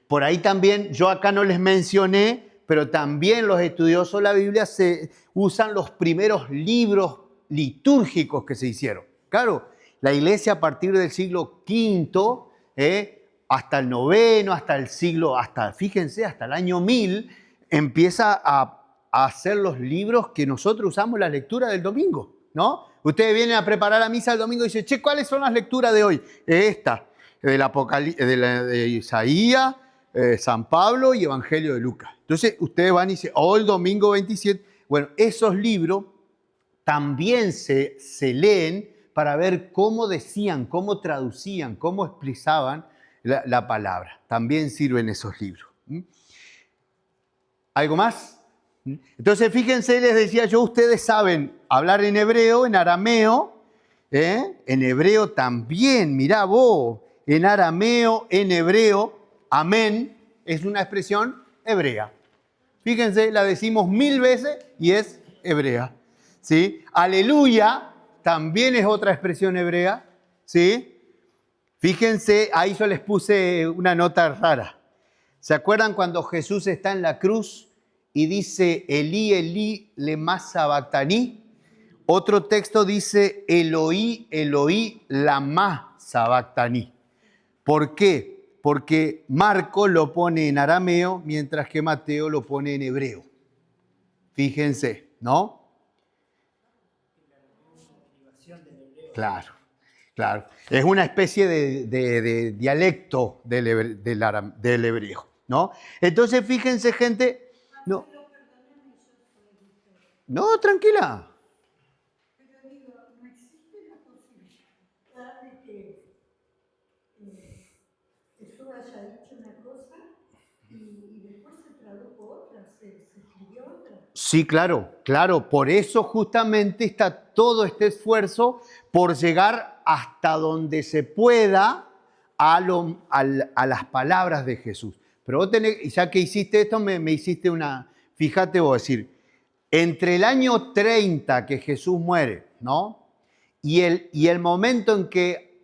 Por ahí también, yo acá no les mencioné, pero también los estudiosos de la Biblia se usan los primeros libros litúrgicos que se hicieron. Claro, La iglesia a partir del siglo V, hasta el noveno, fíjense, hasta el año 1000, empieza a hacer los libros que nosotros usamos en la lectura del domingo, ¿no? Ustedes vienen a preparar la misa el domingo y dicen, che, ¿cuáles son las lecturas de hoy? Esta, de Isaías, San Pablo y Evangelio de Lucas. Entonces, ustedes van y dicen, el domingo 27. Bueno, esos libros también se leen para ver cómo decían, cómo traducían, cómo expresaban la palabra. También sirven esos libros. ¿Algo más? Entonces, fíjense, les decía yo, ustedes saben hablar en hebreo, en arameo, en hebreo también, mirá vos, en arameo, en hebreo, amén, es una expresión hebrea. Fíjense, la decimos 1000 veces y es hebrea, ¿sí? Aleluya también es otra expresión hebrea, ¿sí? Fíjense, ahí yo les puse una nota rara. ¿Se acuerdan cuando Jesús está en la cruz y dice, Elí, Elí, lema sabactaní? Otro texto dice, Eloí, Eloí, lama sabactaní. ¿Por qué? Porque Marco lo pone en arameo, mientras que Mateo lo pone en hebreo. Fíjense, ¿no? Claro, claro. Es una especie de dialecto del hebreo, ¿no? Entonces, fíjense, gente... No, tranquila. Pero digo, ¿no existe la posibilidad de que Jesús haya dicho una cosa y después se tradujo otra, se escribió otra? Sí, claro, claro. Por eso justamente está todo este esfuerzo por llegar hasta donde se pueda a las palabras de Jesús. Pero vos tenés, ya que hiciste esto, me hiciste una... Fíjate vos, decir, entre el año 30 que Jesús muere, ¿no? Y el momento en que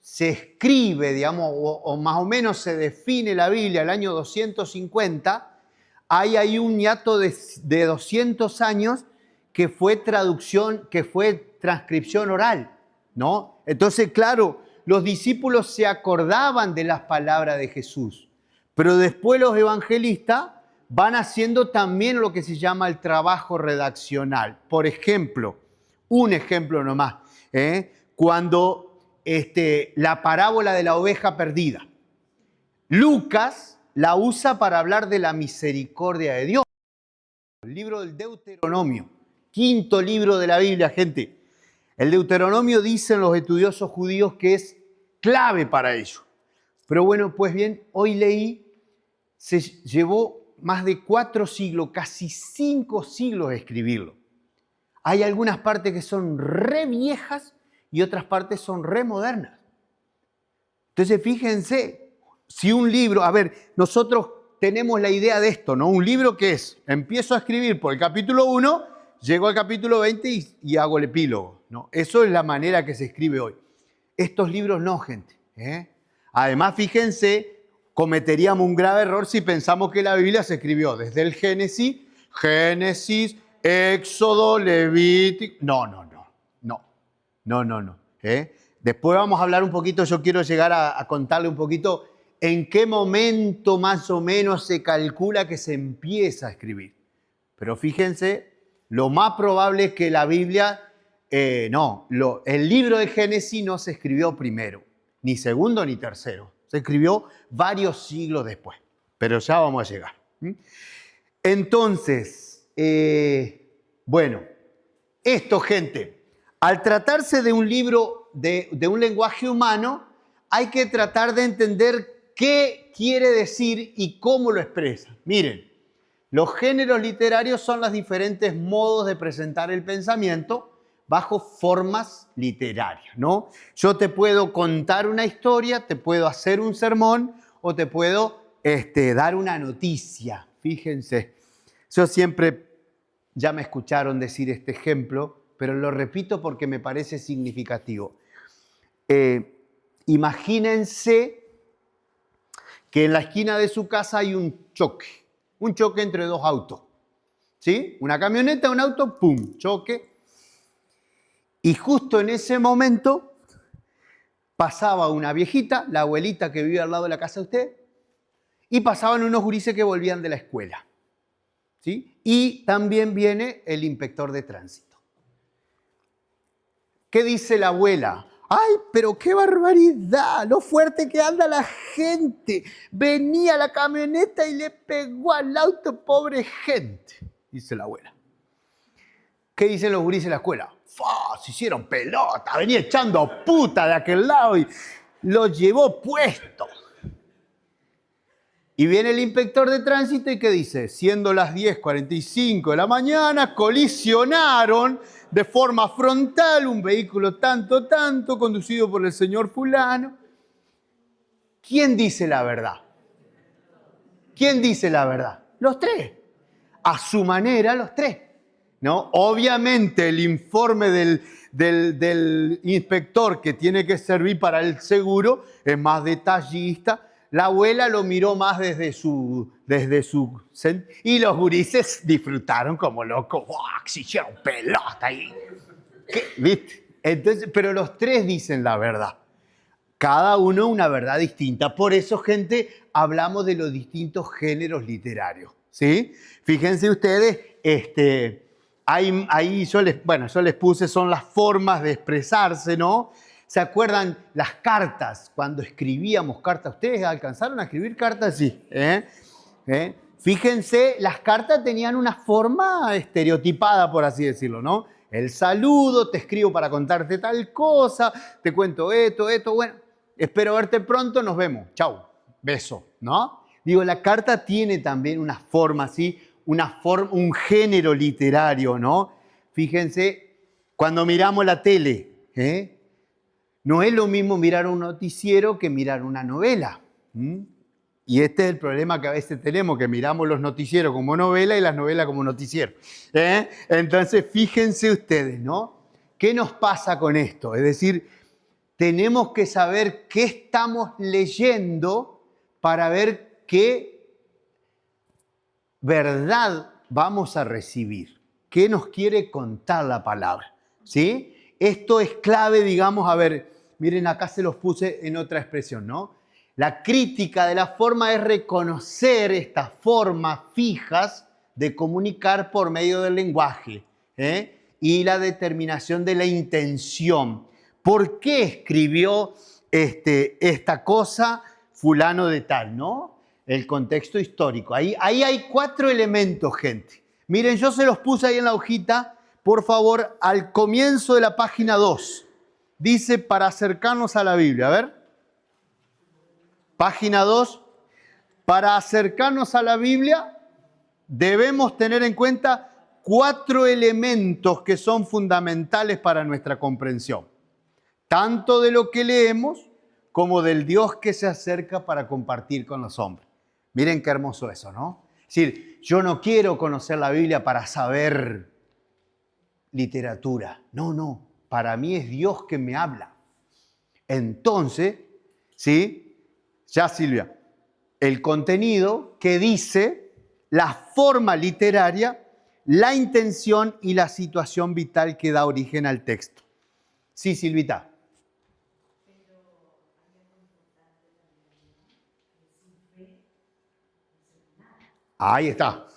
se escribe, digamos, o más o menos se define la Biblia, el año 250, hay ahí un hiato de 200 años que fue traducción, que fue transcripción oral, ¿no? Entonces, claro, los discípulos se acordaban de las palabras de Jesús, pero después los evangelistas van haciendo también lo que se llama el trabajo redaccional. Por ejemplo, un ejemplo nomás, cuando la parábola de la oveja perdida. Lucas la usa para hablar de la misericordia de Dios. El libro del Deuteronomio, quinto libro de la Biblia, gente. El Deuteronomio, dicen los estudiosos judíos, que es clave para ello. Pero bueno, pues bien, hoy leí, se llevó más de 4 siglos, casi 5 siglos escribirlo. Hay algunas partes que son re viejas y otras partes son re modernas. Entonces, fíjense, si un libro, a ver, nosotros tenemos la idea de esto, ¿no? Un libro que es, empiezo a escribir por el capítulo 1, llego al capítulo 20 y hago el epílogo, ¿no? Eso es la manera que se escribe hoy. Estos libros no, gente. Además, fíjense, cometeríamos un grave error si pensamos que la Biblia se escribió desde el Génesis, Éxodo, Levítico. No. Después vamos a hablar un poquito, yo quiero llegar a contarle un poquito en qué momento más o menos se calcula que se empieza a escribir. Pero fíjense, lo más probable es que la Biblia, el libro de Génesis no se escribió primero, ni segundo ni tercero. Se escribió varios siglos después, pero ya vamos a llegar. Entonces, esto, gente, al tratarse de un libro de un lenguaje humano, hay que tratar de entender qué quiere decir y cómo lo expresa. Miren, los géneros literarios son los diferentes modos de presentar el pensamiento bajo formas literarias, ¿no? Yo te puedo contar una historia, te puedo hacer un sermón o te puedo dar una noticia. Fíjense, yo siempre, ya me escucharon decir este ejemplo, pero lo repito porque me parece significativo. Imagínense que en la esquina de su casa hay un choque entre dos autos, ¿sí? Una camioneta, un auto, ¡pum!, choque. Y justo en ese momento pasaba una viejita, la abuelita que vive al lado de la casa de usted, y pasaban unos gurises que volvían de la escuela. ¿Sí? Y también viene el inspector de tránsito. ¿Qué dice la abuela? ¡Ay, pero qué barbaridad! Lo fuerte que anda la gente. Venía la camioneta y le pegó al auto, pobre gente, dice la abuela. ¿Qué dicen los gurises de la escuela? ¡Fua! Se hicieron pelota, venía echando puta de aquel lado y lo llevó puesto. Y viene el inspector de tránsito y ¿qué dice? Siendo las 10:45 de la mañana, colisionaron de forma frontal un vehículo tanto, conducido por el señor fulano. ¿Quién dice la verdad? ¿Quién dice la verdad? Los tres. A su manera, los tres. ¿No? Obviamente el informe del inspector que tiene que servir para el seguro es más detallista. La abuela lo miró más desde su y los gurises disfrutaron como locos. ¡Wow! Se hicieron pelota ahí. ¿Viste? Entonces, pero los tres dicen la verdad. Cada uno una verdad distinta. Por eso, gente, hablamos de los distintos géneros literarios. ¿Sí? Fíjense ustedes, ahí yo les puse, son las formas de expresarse, ¿no? ¿Se acuerdan las cartas? Cuando escribíamos cartas, ¿ustedes alcanzaron a escribir cartas? Sí. Fíjense, las cartas tenían una forma estereotipada, por así decirlo, ¿no? El saludo, te escribo para contarte tal cosa, te cuento esto, bueno, espero verte pronto, nos vemos, chau, beso, ¿no? Digo, la carta tiene también una forma así, un género literario, ¿no? Fíjense, cuando miramos la tele, no es lo mismo mirar un noticiero que mirar una novela. Y este es el problema que a veces tenemos, que miramos los noticieros como novela y las novelas como noticiero. Entonces, fíjense ustedes, ¿no? ¿Qué nos pasa con esto? Es decir, tenemos que saber qué estamos leyendo para ver qué verdad vamos a recibir. ¿Qué nos quiere contar la palabra? ¿Sí? Esto es clave, digamos, a ver, miren, acá se los puse en otra expresión, ¿no? La crítica de la forma es reconocer estas formas fijas de comunicar por medio del lenguaje, y la determinación de la intención. ¿Por qué escribió esta cosa fulano de tal, no? El contexto histórico. Ahí hay 4 elementos, gente. Miren, yo se los puse ahí en la hojita. Por favor, al comienzo de la página 2, dice para acercarnos a la Biblia. A ver. Página 2. Para acercarnos a la Biblia, debemos tener en cuenta 4 elementos que son fundamentales para nuestra comprensión. Tanto de lo que leemos como del Dios que se acerca para compartir con los hombres. Miren qué hermoso eso, ¿no? Es decir, yo no quiero conocer la Biblia para saber literatura. No. Para mí es Dios que me habla. Entonces, ¿sí? Ya, Silvia, el contenido que dice la forma literaria, la intención y la situación vital que da origen al texto. Sí, Silvita. Ahí está.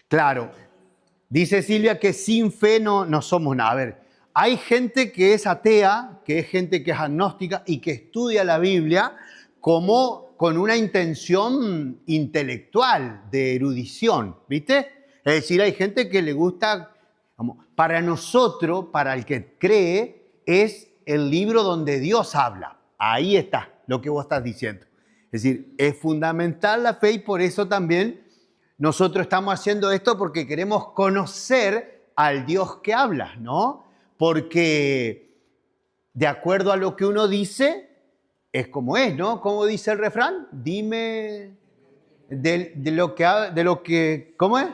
Claro. Dice Silvia que sin fe no somos nada. A ver, hay gente que es atea, que es gente que es agnóstica y que estudia la Biblia como con una intención intelectual, de erudición, ¿viste? Es decir, hay gente que le gusta, para nosotros, para el que cree, es el libro donde Dios habla. Ahí está lo que vos estás diciendo. Es decir, es fundamental la fe y por eso también nosotros estamos haciendo esto porque queremos conocer al Dios que habla, ¿no? Porque de acuerdo a lo que uno dice, es como es, ¿no? ¿Cómo dice el refrán? Dime de lo que, ¿cómo es?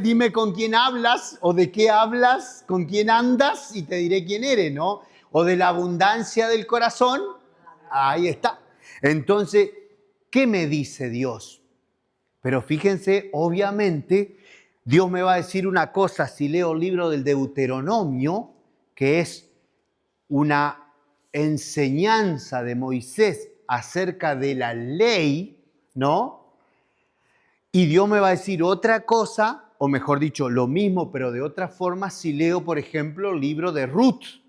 Dime con quién hablas o de qué hablas, con quién andas y te diré quién eres, ¿no? O de la abundancia del corazón, ahí está. Entonces, ¿qué me dice Dios? Pero fíjense, obviamente, Dios me va a decir una cosa si leo el libro del Deuteronomio, que es una enseñanza de Moisés acerca de la ley, ¿no? Y Dios me va a decir otra cosa, o mejor dicho, lo mismo, pero de otra forma, si leo, por ejemplo, el libro de Ruth,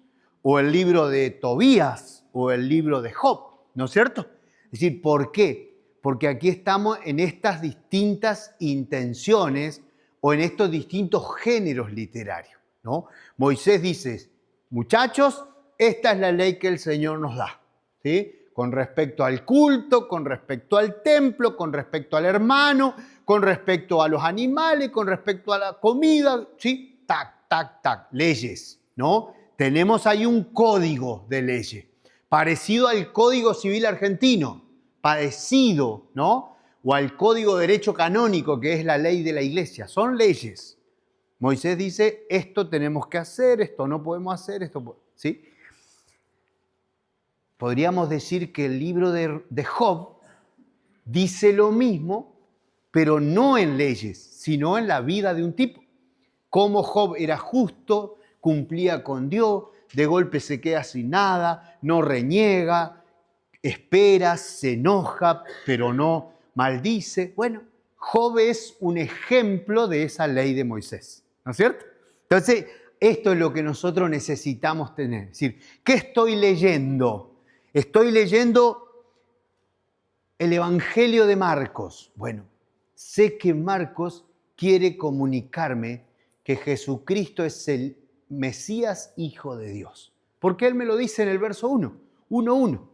o el libro de Tobías, o el libro de Job, ¿no es cierto? Es decir, ¿por qué? Porque aquí estamos en estas distintas intenciones o en estos distintos géneros literarios, ¿no? Moisés dice, muchachos, esta es la ley que el Señor nos da, ¿sí? Con respecto al culto, con respecto al templo, con respecto al hermano, con respecto a los animales, con respecto a la comida, ¿sí? Tac, tac, tac, leyes, ¿no? Tenemos ahí un código de leyes, parecido al Código Civil argentino, parecido, ¿no? O al Código de Derecho Canónico, que es la ley de la Iglesia. Son leyes. Moisés dice, esto tenemos que hacer, esto no podemos hacer, ¿sí? Podríamos decir que el libro de Job dice lo mismo, pero no en leyes, sino en la vida de un tipo. Cómo Job era justo, cumplía con Dios, de golpe se queda sin nada, no reniega, espera, se enoja, pero no maldice. Bueno, Job es un ejemplo de esa ley de Moisés, ¿no es cierto? Entonces, esto es lo que nosotros necesitamos tener. Es decir, ¿qué estoy leyendo? Estoy leyendo el Evangelio de Marcos. Bueno, sé que Marcos quiere comunicarme que Jesucristo es el Mesías, Hijo de Dios. Porque él me lo dice en el verso 1:1.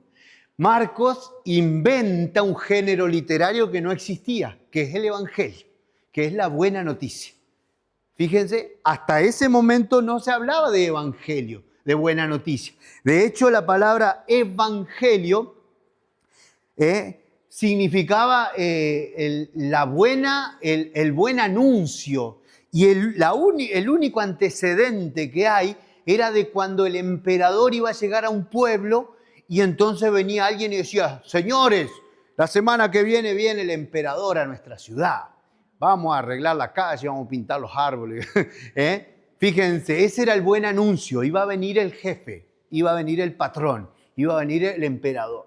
Marcos inventa un género literario que no existía, que es el Evangelio, que es la buena noticia. Fíjense, hasta ese momento no se hablaba de Evangelio, de buena noticia. De hecho, la palabra Evangelio significaba el buen anuncio. Y el único antecedente que hay era de cuando el emperador iba a llegar a un pueblo y entonces venía alguien y decía, señores, la semana que viene el emperador a nuestra ciudad. Vamos a arreglar la calle, vamos a pintar los árboles. Fíjense, ese era el buen anuncio. Iba a venir el jefe, iba a venir el patrón, iba a venir el emperador.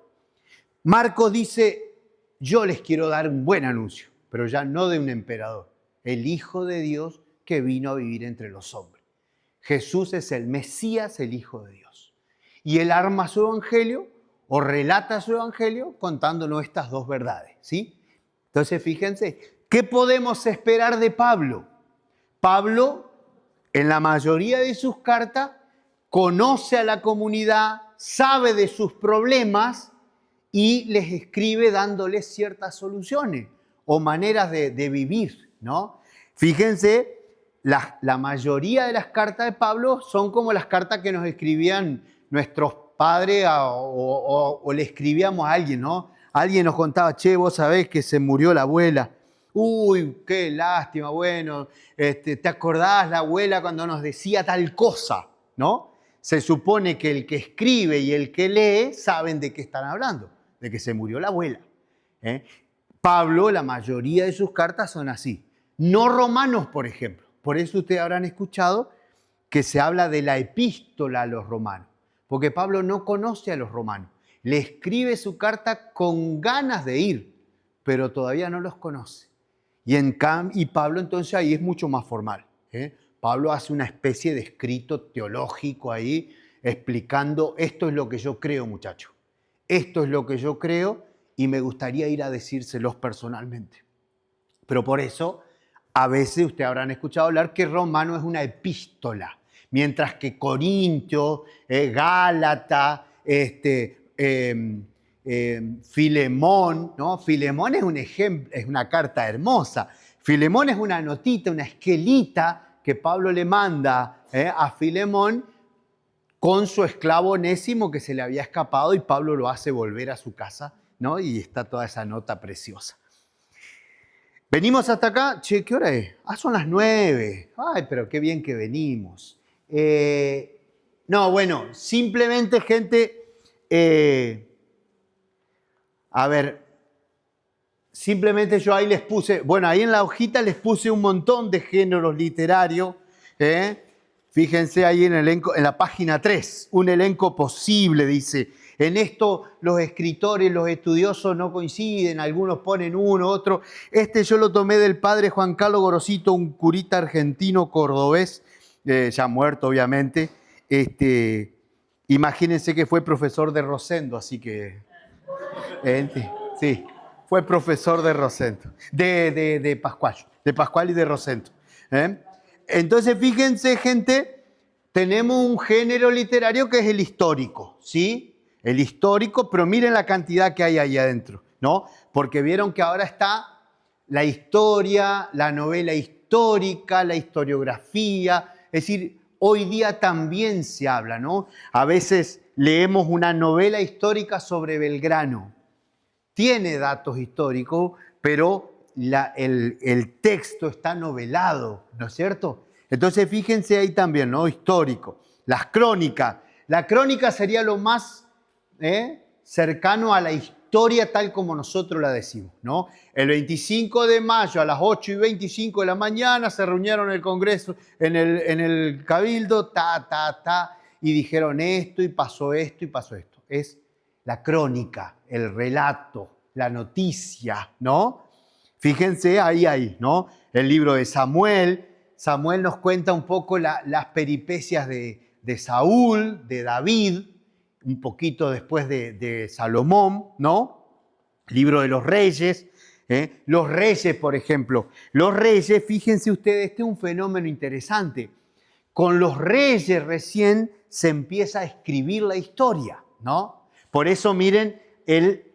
Marcos dice, yo les quiero dar un buen anuncio, pero ya no de un emperador. El Hijo de Dios que vino a vivir entre los hombres. Jesús es el Mesías, el Hijo de Dios. Y él arma su evangelio o relata su evangelio contándonos estas dos verdades, ¿sí? Entonces, fíjense, ¿qué podemos esperar de Pablo? Pablo, en la mayoría de sus cartas, conoce a la comunidad, sabe de sus problemas y les escribe dándoles ciertas soluciones o maneras de vivir, ¿no? Fíjense, la mayoría de las cartas de Pablo son como las cartas que nos escribían nuestros padres o le escribíamos a alguien, ¿no? Alguien nos contaba, che, vos sabés que se murió la abuela. Uy, qué lástima, bueno, ¿te acordás la abuela cuando nos decía tal cosa? ¿No? Se supone que el que escribe y el que lee saben de qué están hablando, de que se murió la abuela. Pablo, la mayoría de sus cartas son así. No Romanos, por ejemplo. Por eso ustedes habrán escuchado que se habla de la epístola a los romanos, porque Pablo no conoce a los romanos. Le escribe su carta con ganas de ir, pero todavía no los conoce. Y Pablo entonces ahí es mucho más formal. Pablo hace una especie de escrito teológico ahí, explicando, esto es lo que yo creo, muchachos. Esto es lo que yo creo y me gustaría ir a decírselos personalmente. Pero por eso, a veces ustedes habrán escuchado hablar que Romano es una epístola, mientras que Corintio, Gálata, Filemón, ¿no? Filemón es un ejemplo, es una carta hermosa. Filemón es una notita, una esquelita que Pablo le manda a Filemón con su esclavo Onésimo que se le había escapado y Pablo lo hace volver a su casa, ¿no? Y está toda esa nota preciosa. Venimos hasta acá. Che, ¿qué hora es? Son las 9. Ay, pero qué bien que venimos. No, bueno, simplemente, gente, a ver, simplemente yo ahí les puse, bueno, ahí en la hojita les puse un montón de géneros literarios. Fíjense ahí en la página 3, un elenco posible, dice. En esto los escritores, los estudiosos no coinciden, algunos ponen uno, otro. Yo lo tomé del padre Juan Carlos Gorosito, un curita argentino cordobés, ya muerto obviamente. Imagínense que fue profesor de Rosendo, así que... sí, fue profesor de Rosendo, de Pascual y de Rosendo. Entonces, fíjense, gente, tenemos un género literario que es el histórico, ¿sí? El histórico, pero miren la cantidad que hay ahí adentro, ¿no? Porque vieron que ahora está la historia, la novela histórica, la historiografía, es decir, hoy día también se habla, ¿no? A veces leemos una novela histórica sobre Belgrano. Tiene datos históricos, pero el texto está novelado, ¿no es cierto? Entonces, fíjense ahí también, ¿no? Histórico. Las crónicas. La crónica sería lo más cercano a la historia tal como nosotros la decimos, ¿no? El 25 de mayo a las 8:25 de la mañana se reunieron en el Congreso, en el Cabildo, y dijeron esto y pasó esto y pasó esto. Es la crónica, el relato, la noticia, ¿no? Fíjense ahí, ¿no? El libro de Samuel. Samuel nos cuenta un poco las peripecias de Saúl, de David, un poquito después de Salomón, ¿no? Libro de los Reyes. Los Reyes, por ejemplo. Los Reyes, fíjense ustedes, este es un fenómeno interesante. Con los Reyes recién se empieza a escribir la historia, ¿no? Por eso miren el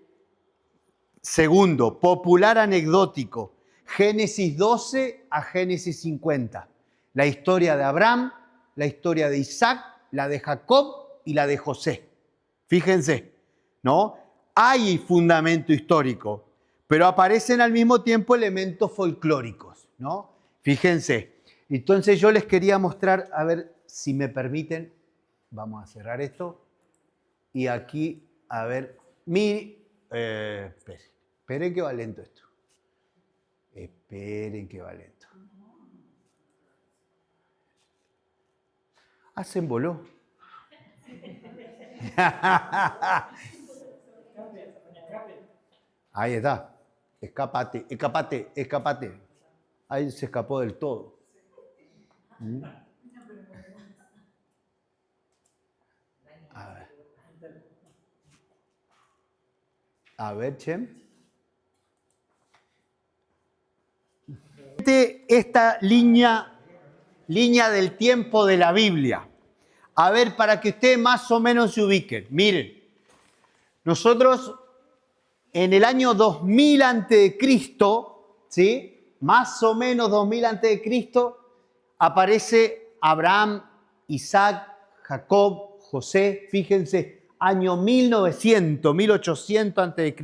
segundo, popular anecdótico, Génesis 12 a Génesis 50. La historia de Abraham, la historia de Isaac, la de Jacob y la de José. Fíjense, ¿no? Hay fundamento histórico, pero aparecen al mismo tiempo elementos folclóricos, ¿no? Fíjense. Entonces yo les quería mostrar, a ver si me permiten, vamos a cerrar esto. Y aquí, a ver, esperen que va lento esto. Esperen que va lento. Hacen voló. Ahí está. Escápate. Ahí se escapó del todo. A ver, Chem. Esta línea del tiempo de la Biblia. A ver, para que ustedes más o menos se ubiquen. Miren, nosotros en el año 2000 a.C., ¿sí? Más o menos 2000 a.C., aparece Abraham, Isaac, Jacob, José. Fíjense, año 1900, 1800 a.C.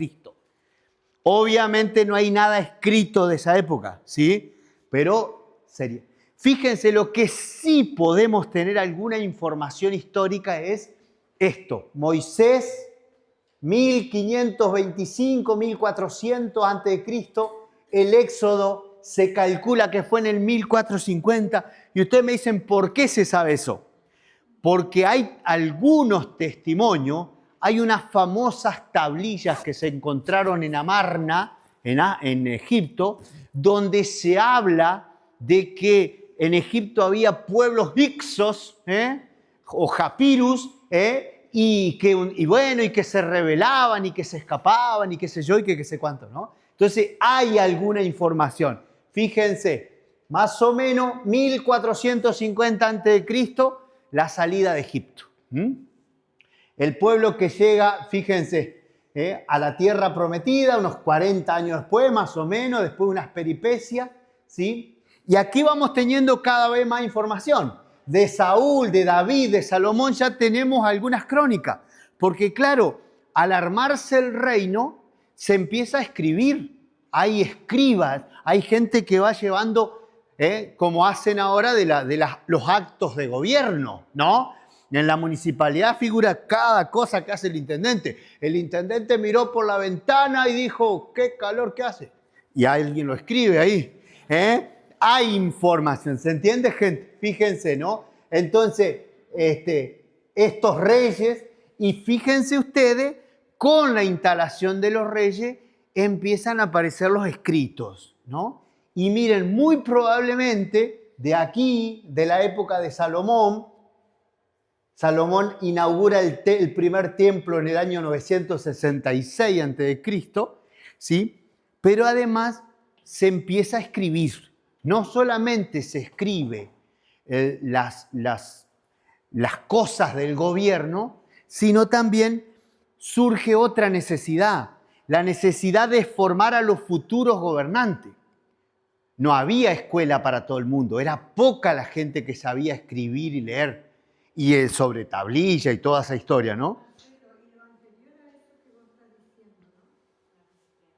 Obviamente no hay nada escrito de esa época, ¿sí? Pero sería. Fíjense, lo que sí podemos tener alguna información histórica es esto. Moisés, 1525, 1400 a.C., el Éxodo se calcula que fue en el 1450. Y ustedes me dicen, ¿por qué se sabe eso? Porque hay algunos testimonios, hay unas famosas tablillas que se encontraron en Amarna, en Egipto, donde se habla de que en Egipto había pueblos hicsos, o japirus, y que se rebelaban y que se escapaban y qué sé yo y qué sé cuánto, ¿no? Entonces hay alguna información. Fíjense, más o menos 1450 a.C., la salida de Egipto. El pueblo que llega, fíjense, a la tierra prometida, unos 40 años después, más o menos, después de unas peripecias, ¿sí? Y aquí vamos teniendo cada vez más información. De Saúl, de David, de Salomón ya tenemos algunas crónicas. Porque claro, al armarse el reino, se empieza a escribir. Hay escribas, hay gente que va llevando, como hacen ahora, los actos de gobierno, ¿no? En la municipalidad figura cada cosa que hace el intendente. El intendente miró por la ventana y dijo, qué calor que hace. Y alguien lo escribe ahí. Hay información, ¿se entiende, gente? Fíjense, ¿no? Entonces, estos reyes, y fíjense ustedes, con la instalación de los reyes, empiezan a aparecer los escritos, ¿no? Y miren, muy probablemente, de aquí, de la época de Salomón inaugura el primer templo en el año 966 a.C., ¿sí? Pero además se empieza a escribir. No solamente se escribe las cosas del gobierno, sino también surge otra necesidad, la necesidad de formar a los futuros gobernantes. No había escuela para todo el mundo, era poca la gente que sabía escribir y leer. Y sobre tablilla y toda esa historia, ¿no? Pero, y lo anterior a eso que vos estás diciendo,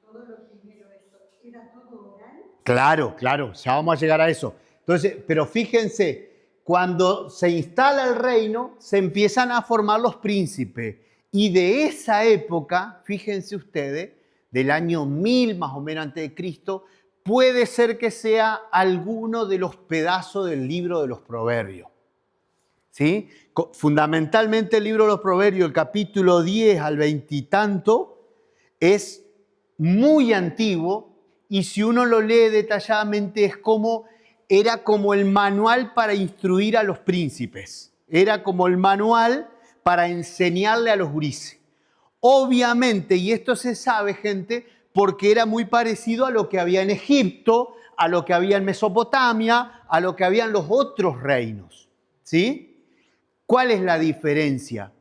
¿no? Todo lo primero, eso, ¿era todo oral? Claro, ya vamos a llegar a eso. Entonces, pero fíjense, cuando se instala el reino, se empiezan a formar los príncipes. Y de esa época, fíjense ustedes, del año 1000 más o menos antes de Cristo, puede ser que sea alguno de los pedazos del libro de los Proverbios. ¿Sí? Fundamentalmente el libro de los Proverbios, el capítulo 10 al 20 y tanto, es muy antiguo y si uno lo lee detalladamente era como el manual para instruir a los príncipes. Era como el manual para enseñarle a los gurises. Obviamente, y esto se sabe, gente, porque era muy parecido a lo que había en Egipto, a lo que había en Mesopotamia, a lo que había en los otros reinos. ¿Sí? ¿Cuál es la diferencia?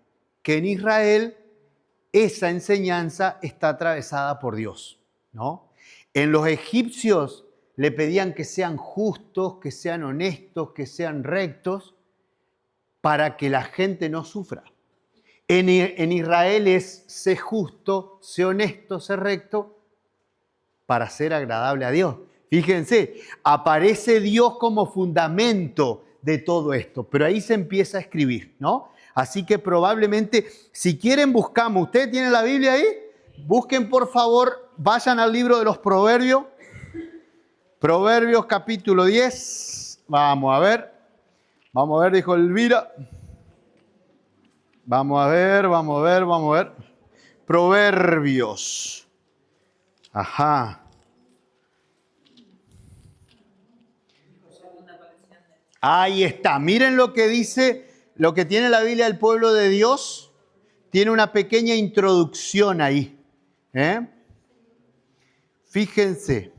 Que en Israel esa enseñanza está atravesada por Dios, ¿no? En los egipcios le pedían que sean justos, que sean honestos, que sean rectos, para que la gente no sufra. En Israel es sé justo, sé honesto, sé recto, para ser agradable a Dios. Fíjense, aparece Dios como fundamento de todo esto, pero ahí se empieza a escribir, ¿no? Así que probablemente, si quieren buscamos, ¿ustedes tienen la Biblia ahí? Busquen por favor, vayan al libro de los Proverbios, Proverbios capítulo 10, vamos a ver, dijo Elvira, vamos a ver, Proverbios, ajá. Ahí está. Miren lo que dice, lo que tiene la Biblia del pueblo de Dios. Tiene una pequeña introducción ahí. Fíjense.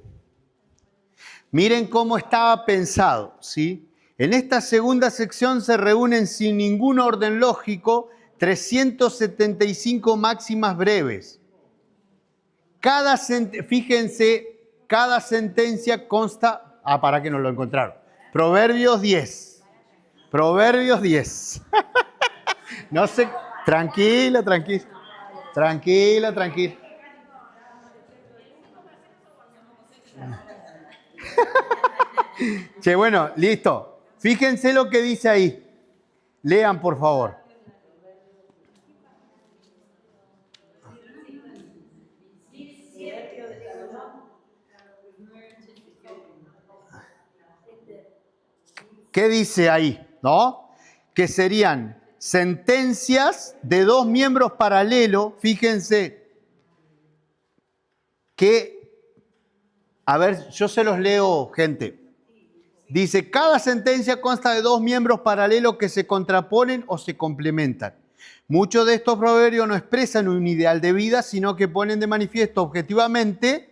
Miren cómo estaba pensado, ¿sí? En esta segunda sección se reúnen sin ningún orden lógico 375 máximas breves. Fíjense, cada sentencia consta... para que no lo encontraron. Proverbios 10. No sé, tranquila. Che, bueno, listo. Fíjense lo que dice ahí. Lean, por favor. ¿Qué dice ahí? ¿No? Que serían sentencias de dos miembros paralelos. Fíjense que, a ver, yo se los leo, gente. Dice, cada sentencia consta de dos miembros paralelos que se contraponen o se complementan. Muchos de estos proverbios no expresan un ideal de vida, sino que ponen de manifiesto objetivamente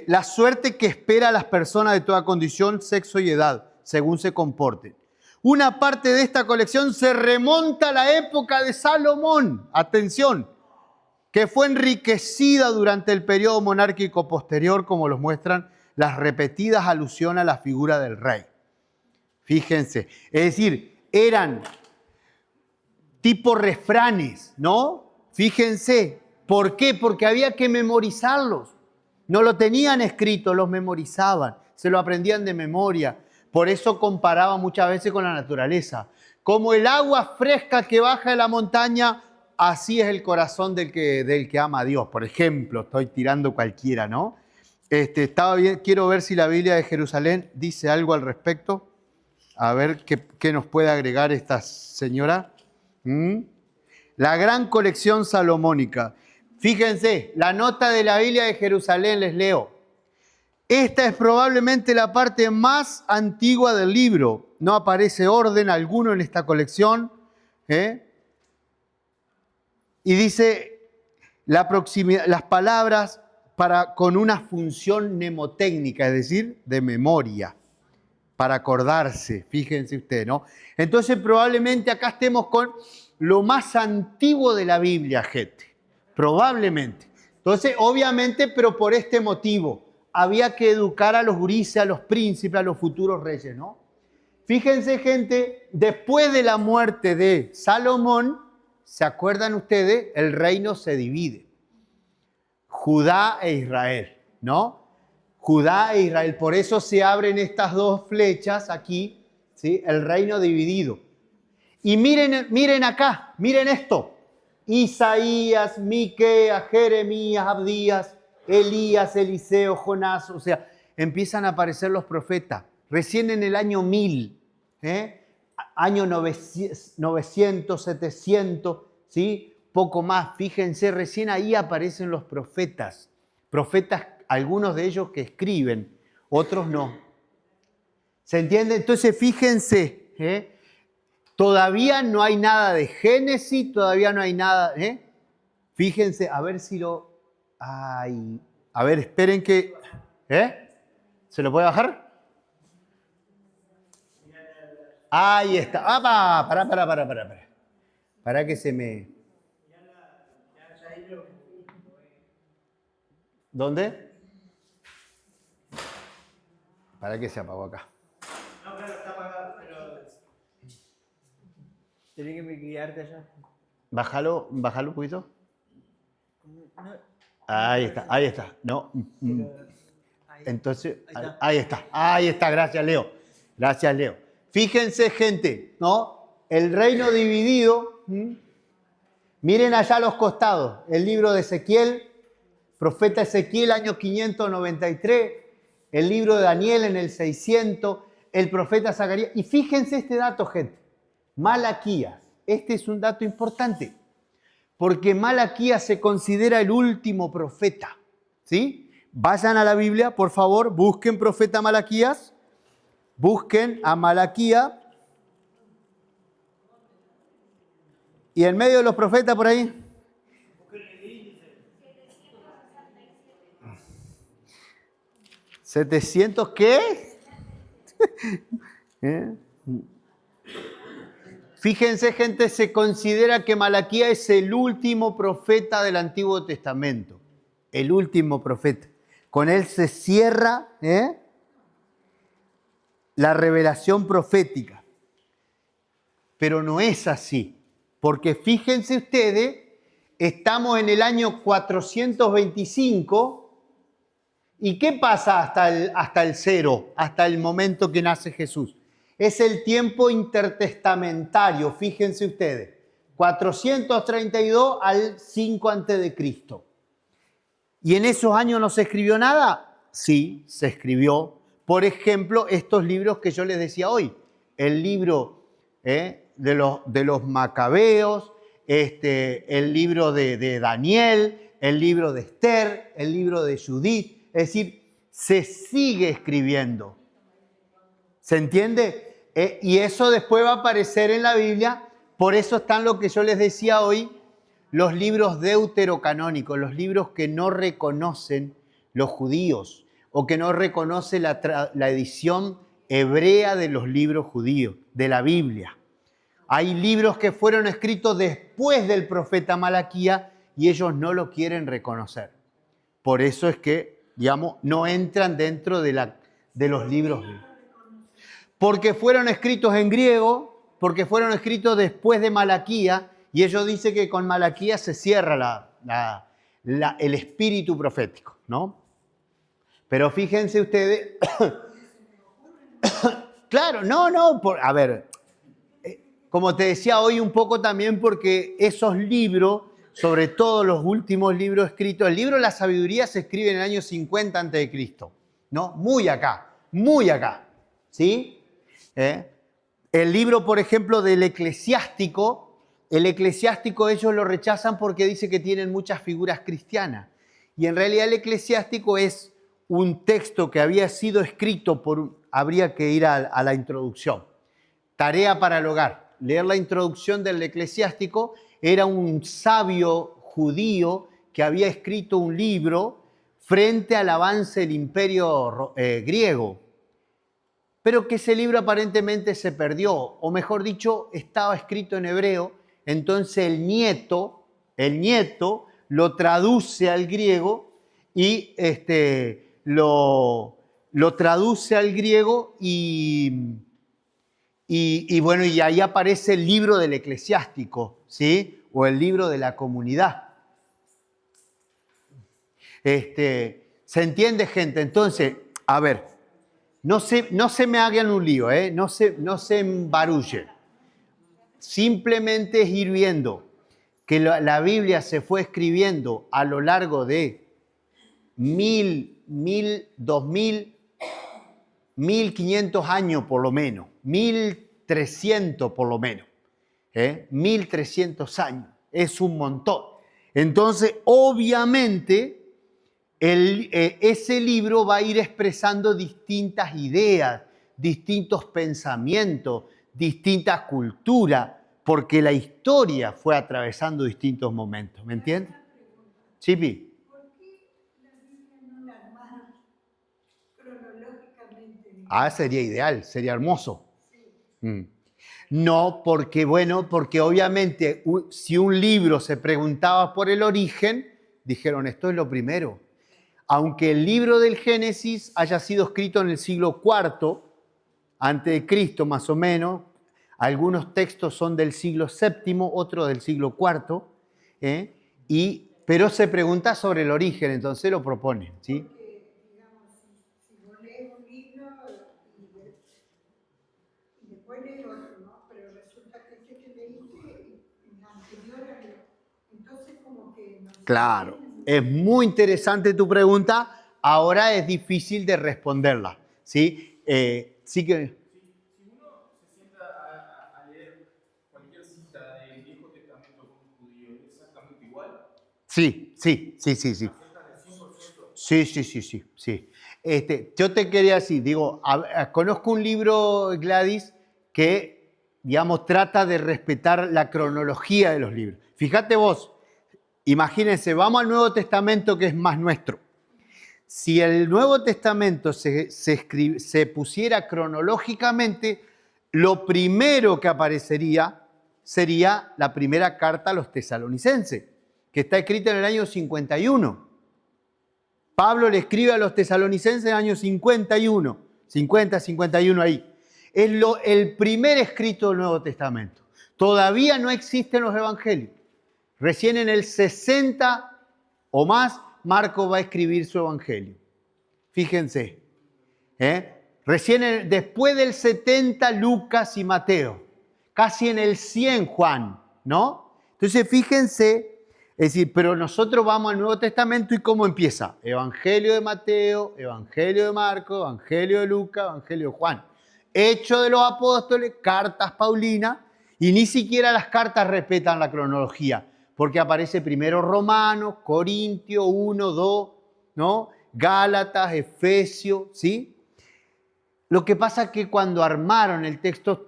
la suerte que espera a las personas de toda condición, sexo y edad, según se comporten. Una parte de esta colección se remonta a la época de Salomón, atención, que fue enriquecida durante el periodo monárquico posterior, como los muestran las repetidas alusiones a la figura del rey. Fíjense, es decir, eran tipo refranes, ¿no? Fíjense, ¿por qué? Porque había que memorizarlos. No lo tenían escrito, los memorizaban, se lo aprendían de memoria. Por eso comparaban muchas veces con la naturaleza. Como el agua fresca que baja de la montaña, así es el corazón del que ama a Dios. Por ejemplo, estoy tirando cualquiera, ¿no? Quiero ver si la Biblia de Jerusalén dice algo al respecto. A ver qué nos puede agregar esta señora. La gran colección salomónica. Fíjense, la nota de la Biblia de Jerusalén, les leo. Esta es probablemente la parte más antigua del libro. No aparece orden alguno en esta colección. Y dice las palabras con una función mnemotécnica, es decir, de memoria, para acordarse, fíjense ustedes, ¿no? Entonces probablemente acá estemos con lo más antiguo de la Biblia, gente. Probablemente. Entonces, obviamente, pero por este motivo, había que educar a los gurises, a los príncipes, a los futuros reyes, ¿no? Fíjense, gente, después de la muerte de Salomón, ¿se acuerdan ustedes? El reino se divide. Judá e Israel, ¿no? Judá e Israel. Por eso se abren estas dos flechas aquí, ¿sí? El reino dividido. Y miren acá, miren esto. Isaías, Miqueas, Jeremías, Abdías, Elías, Eliseo, Jonás. O sea, empiezan a aparecer los profetas. Recién en el año 1000, año 900, 700, ¿sí? Poco más, fíjense, recién ahí aparecen los profetas. Profetas, algunos de ellos que escriben, otros no. ¿Se entiende? Entonces, fíjense, todavía no hay nada de Génesis, todavía no hay nada, Fíjense, a ver si lo... Ay, a ver, esperen que... ¿Se lo puede bajar? Ahí está. ¡Ah, para que se me... ¿Dónde? ¿Para qué se apagó acá? No, claro, está apagado, pero... Tenés que guiarte allá. Bájalo un poquito. No, Ahí está. No. ahí. Entonces, Ahí ahí está. Gracias, Leo. Fíjense, gente, ¿no? El reino dividido. Miren allá a los costados. El libro de Ezequiel, profeta Ezequiel, año 593. El libro de Daniel en el 600. El profeta Zacarías. Y fíjense este dato, gente. Malaquías. Este es un dato importante. Porque Malaquías se considera el último profeta. ¿Sí? Vayan a la Biblia, por favor, busquen profeta Malaquías. Busquen a Malaquías. Y en medio de los profetas por ahí. ¿700 qué? Fíjense, gente, se considera que Malaquías es el último profeta del Antiguo Testamento. El último profeta. Con él se cierra la revelación profética. Pero no es así. Porque fíjense ustedes, estamos en el año 425. ¿Y qué pasa hasta el cero, hasta el momento que nace Jesús? Es el tiempo intertestamentario, fíjense ustedes. 432 al 5 a.C. ¿Y en esos años no se escribió nada? Sí, se escribió. Por ejemplo, estos libros que yo les decía hoy. El libro de los Macabeos, el libro de Daniel, el libro de Esther, el libro de Judith. Es decir, se sigue escribiendo. ¿Se entiende? Y eso después va a aparecer en la Biblia. Por eso están lo que yo les decía hoy, los libros deuterocanónicos, los libros que no reconocen los judíos o que no reconoce la edición hebrea de los libros judíos, de la Biblia. Hay libros que fueron escritos después del profeta Malaquías y ellos no lo quieren reconocer. Por eso es que, digamos, no entran dentro de los libros bíblicos. Porque fueron escritos en griego, porque fueron escritos después de Malaquías, y ellos dicen que con Malaquías se cierra el espíritu profético, ¿no? Pero fíjense ustedes, claro, a ver, como te decía hoy, un poco también porque esos libros, sobre todo los últimos libros escritos, el libro de la sabiduría se escribe en el año 50 a.C., ¿no? Muy acá, ¿sí? El libro, por ejemplo, del eclesiástico, el eclesiástico ellos lo rechazan porque dice que tienen muchas figuras cristianas. Y en realidad el eclesiástico es un texto que había sido escrito habría que ir a la introducción. Tarea para el hogar. Leer la introducción del eclesiástico. Era un sabio judío que había escrito un libro frente al avance del imperio griego. Pero que ese libro aparentemente se perdió, o mejor dicho, estaba escrito en hebreo. Entonces el nieto lo traduce al griego y lo traduce al griego y bueno, y ahí aparece el libro del eclesiástico, ¿sí? O el libro de la comunidad. ¿Se entiende, gente? Entonces, a ver, no se me hagan un lío, no se embarullen. Simplemente es ir viendo que la Biblia se fue escribiendo a lo largo de 2000, 1500 años por lo menos, 1300 por lo menos, 1300 años, es un montón. Entonces, obviamente, ese libro va a ir expresando distintas ideas, distintos pensamientos, distintas culturas, porque la historia fue atravesando distintos momentos, ¿me entiendes? Chipi. ¿Por qué la Biblia no la armaron cronológicamente? Sería ideal, sería hermoso. Sí. No, porque obviamente si un libro se preguntaba por el origen, dijeron, esto es lo primero. Aunque el libro del Génesis haya sido escrito en el siglo IV antes de Cristo, más o menos, algunos textos son del siglo VII, otros del siglo IV, pero se pregunta sobre el origen, entonces lo proponen, ¿sí? Porque, digamos, si vos lees un libro y después lees otro, ¿no? Pero resulta que este que leíste es anterior entonces como que no sé. Claro, es muy interesante tu pregunta, ahora es difícil de responderla, ¿sí? Sí que... Si uno se sienta a leer cualquier cita del Viejo Testamento con un judío, ¿es exactamente igual? Sí. ¿Acerca del 100%? Sí. Yo te quería decir, conozco un libro, Gladys, que, digamos, trata de respetar la cronología de los libros. Fíjate vos, imagínense, vamos al Nuevo Testamento que es más nuestro. Si el Nuevo Testamento se pusiera cronológicamente, lo primero que aparecería sería la primera carta a los tesalonicenses, que está escrita en el año 51. Pablo le escribe a los tesalonicenses en el año 51, 51 ahí. Es el primer escrito del Nuevo Testamento. Todavía no existen los evangelios. Recién en el 60 o más, Marcos va a escribir su evangelio. Fíjense. Recién después del 70, Lucas y Mateo. Casi en el 100, Juan, ¿no? Entonces, fíjense, es decir, pero nosotros vamos al Nuevo Testamento y ¿cómo empieza? Evangelio de Mateo, Evangelio de Marcos, Evangelio de Lucas, Evangelio de Juan. Hechos de los Apóstoles, cartas Paulinas, y ni siquiera las cartas respetan la cronología, porque aparece primero Romanos, Corintios 1, 2, ¿no? Gálatas, Efesios, ¿sí? Lo que pasa es que cuando armaron el texto,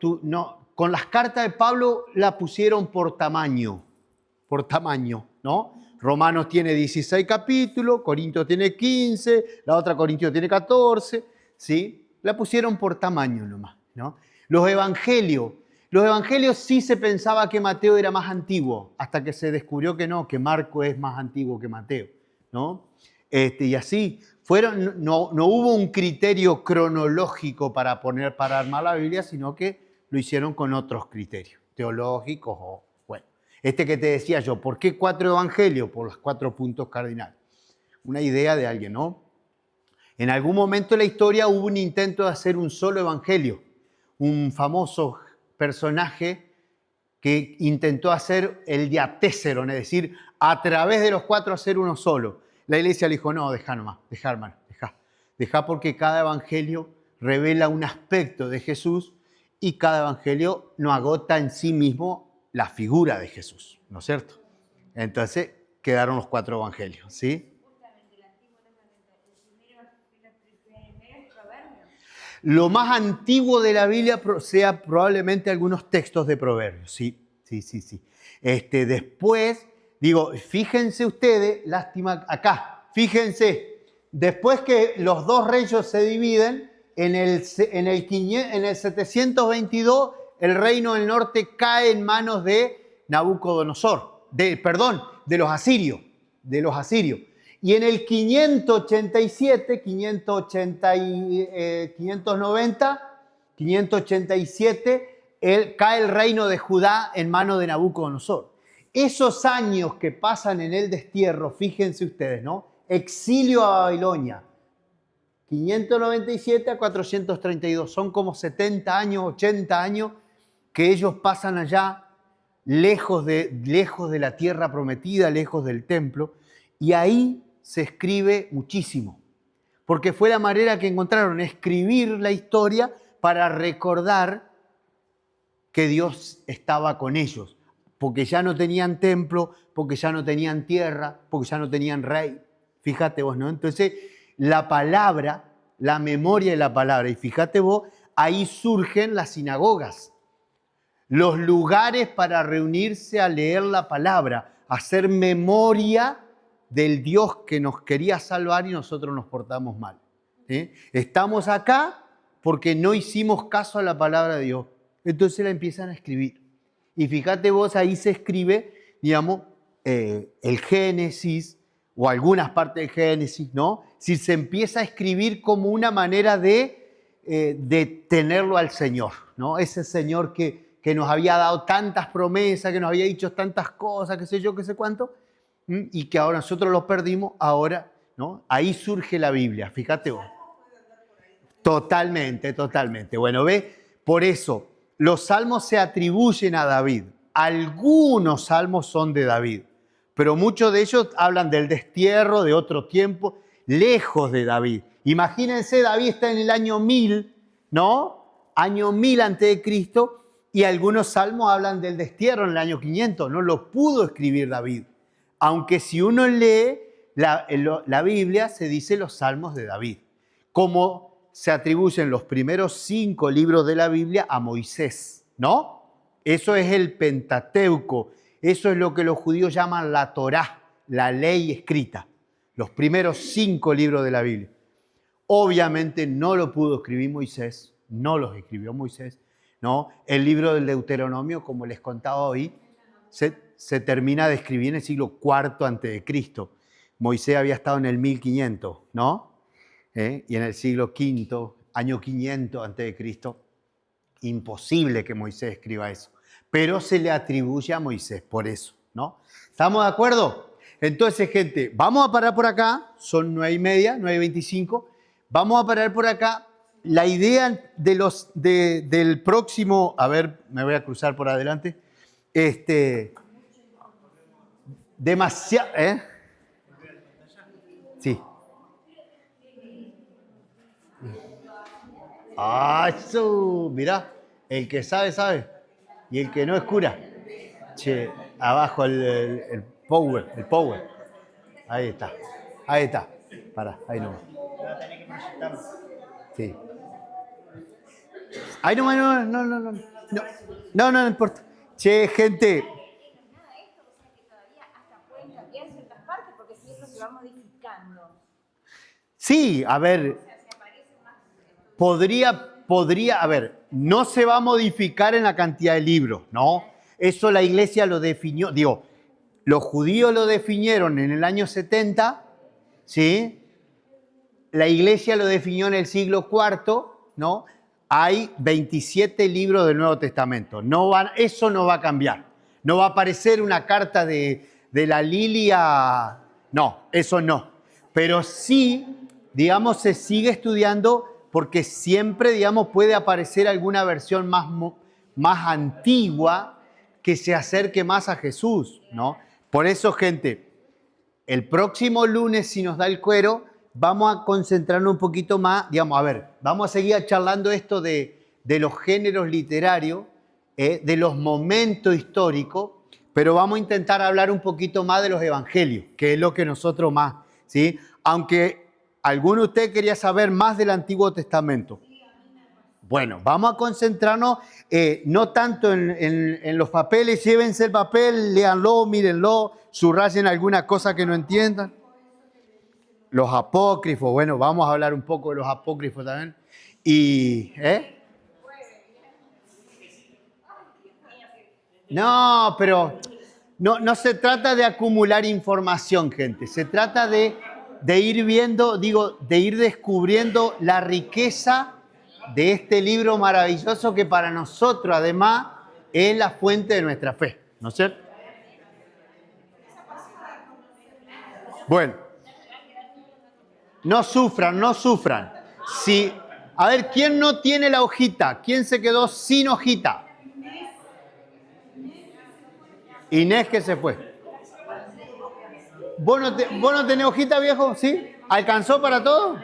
con las cartas de Pablo la pusieron por tamaño, ¿no? Romanos tiene 16 capítulos, Corintios tiene 15, la otra Corintios tiene 14, ¿sí? La pusieron por tamaño nomás, ¿no? Los evangelios sí se pensaba que Mateo era más antiguo, hasta que se descubrió que no, que Marco es más antiguo que Mateo, ¿no? Y así, no hubo un criterio cronológico para armar la Biblia, sino que lo hicieron con otros criterios, teológicos o, bueno. Que te decía yo, ¿por qué 4 evangelios? Por los 4 puntos cardinales. Una idea de alguien, ¿no? En algún momento de la historia hubo un intento de hacer un solo evangelio. Un famoso personaje que intentó hacer el diatéseron, es decir, a través de los 4 hacer uno solo. La iglesia le dijo, no, dejá nomás, dejá hermano, dejá porque cada evangelio revela un aspecto de Jesús y cada evangelio no agota en sí mismo la figura de Jesús, ¿no es cierto? Entonces quedaron los 4 evangelios, ¿sí? Justamente el Antiguo Testamento, el primero es Proverbios. Lo más antiguo de la Biblia sea probablemente algunos textos de Proverbios, sí. Después, digo, fíjense ustedes, lástima acá, fíjense, después que los 2 reinos se dividen, en el 722 el reino del norte cae en manos de Nabucodonosor, de los asirios. Y en el 587, cae el reino de Judá en manos de Nabucodonosor. Esos años que pasan en el destierro, fíjense ustedes, ¿no? Exilio a Babilonia, 597 a 432, son como 70 años, 80 años que ellos pasan allá, lejos de la tierra prometida, lejos del templo, y ahí se escribe muchísimo, porque fue la manera que encontraron, escribir la historia para recordar que Dios estaba con ellos, porque ya no tenían templo, porque ya no tenían tierra, porque ya no tenían rey. Fíjate vos, ¿no? Entonces, la palabra, la memoria de la palabra, y fíjate vos, ahí surgen las sinagogas, los lugares para reunirse a leer la palabra, hacer memoria del Dios que nos quería salvar y nosotros nos portamos mal. ¿Sí? Estamos acá porque no hicimos caso a la palabra de Dios. Entonces la empiezan a escribir. Y fíjate vos, ahí se escribe, digamos, el Génesis o algunas partes del Génesis, ¿no? Si se empieza a escribir como una manera de tenerlo al Señor, ¿no? Ese Señor que nos había dado tantas promesas, que nos había dicho tantas cosas, qué sé yo, qué sé cuánto, y que ahora nosotros lo perdimos, ahora, ¿no? Ahí surge la Biblia, fíjate vos. Totalmente. Bueno, ve, por eso, los salmos se atribuyen a David. Algunos salmos son de David, pero muchos de ellos hablan del destierro, de otro tiempo, lejos de David. Imagínense, David está en el año 1000, ¿no? Año 1000 antes de Cristo, y algunos salmos hablan del destierro en el año 500. No lo pudo escribir David. Aunque si uno lee la Biblia, se dice los salmos de David. Como se atribuyen los primeros 5 libros de la Biblia a Moisés, ¿no? Eso es el Pentateuco. Eso es lo que los judíos llaman la Torá, la ley escrita. Los primeros 5 libros de la Biblia. Obviamente no lo pudo escribir Moisés, no los escribió Moisés, ¿no? El libro del Deuteronomio, como les contaba hoy, se termina de escribir en el siglo IV a.C. Moisés había estado en el 1500, ¿no? Y en el siglo V, año 500 a.C., imposible que Moisés escriba eso. Pero se le atribuye a Moisés por eso, ¿no? ¿Estamos de acuerdo? Entonces, gente, vamos a parar por acá. Son 9:30, 9:25. Vamos a parar por acá. La idea del próximo... A ver, me voy a cruzar por adelante. Demasiado... Sí. Eso, mirá, el que sabe, sabe. Y el que no es cura. Che, abajo el power. Ahí está. Pará, ahí no. Sí. Ahí no importa. Che, gente. Nada de esto, o sea que todavía hasta pueden cambiar ciertas partes, porque si eso se va modificando. Sí, a ver. Podría, a ver, no se va a modificar en la cantidad de libros, ¿no? Eso la iglesia lo definió, digo, los judíos lo definieron en el año 70, ¿sí? La iglesia lo definió en el siglo IV, ¿no? Hay 27 libros del Nuevo Testamento. Eso no va a cambiar. No va a aparecer una carta de la Lilia. No, eso no. Pero sí, digamos, se sigue estudiando porque siempre, digamos, puede aparecer alguna versión más antigua que se acerque más a Jesús, ¿no? Por eso, gente, el próximo lunes, si nos da el cuero, vamos a concentrarnos un poquito más, digamos, a ver, vamos a seguir charlando esto de los géneros literarios, de los momentos históricos, pero vamos a intentar hablar un poquito más de los evangelios, que es lo que nosotros más, ¿sí? Aunque alguno de ustedes quería saber más del Antiguo Testamento. Bueno, vamos a concentrarnos no tanto en los papeles, llévense el papel, léanlo, mírenlo, subrayen alguna cosa que no entiendan. Los apócrifos, bueno, vamos a hablar un poco de los apócrifos también. Y, No, pero no se trata de acumular información, gente. Se trata de ir viendo, de ir descubriendo la riqueza de este libro maravilloso que para nosotros, además, es la fuente de nuestra fe, ¿no es cierto? Bueno, no sufran, no sufran. Si, a ver, ¿quién no tiene la hojita? ¿Quién se quedó sin hojita? Inés que se fue. ¿Vos no tenés hojita, viejo? ¿Sí? ¿Alcanzó para todo?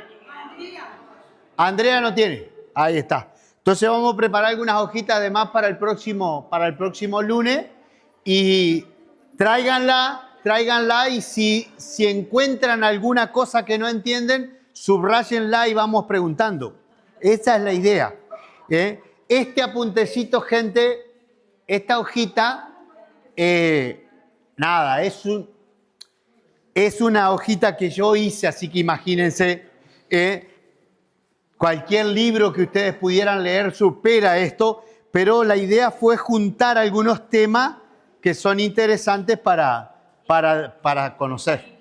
Andrea no tiene. Ahí está. Entonces vamos a preparar algunas hojitas de más para el próximo lunes y tráiganla y si encuentran alguna cosa que no entienden, subrayenla y vamos preguntando. Esa es la idea. Este apuntecito, gente, esta hojita, nada, es una hojita que yo hice, así que imagínense, cualquier libro que ustedes pudieran leer supera esto, pero la idea fue juntar algunos temas que son interesantes para conocer.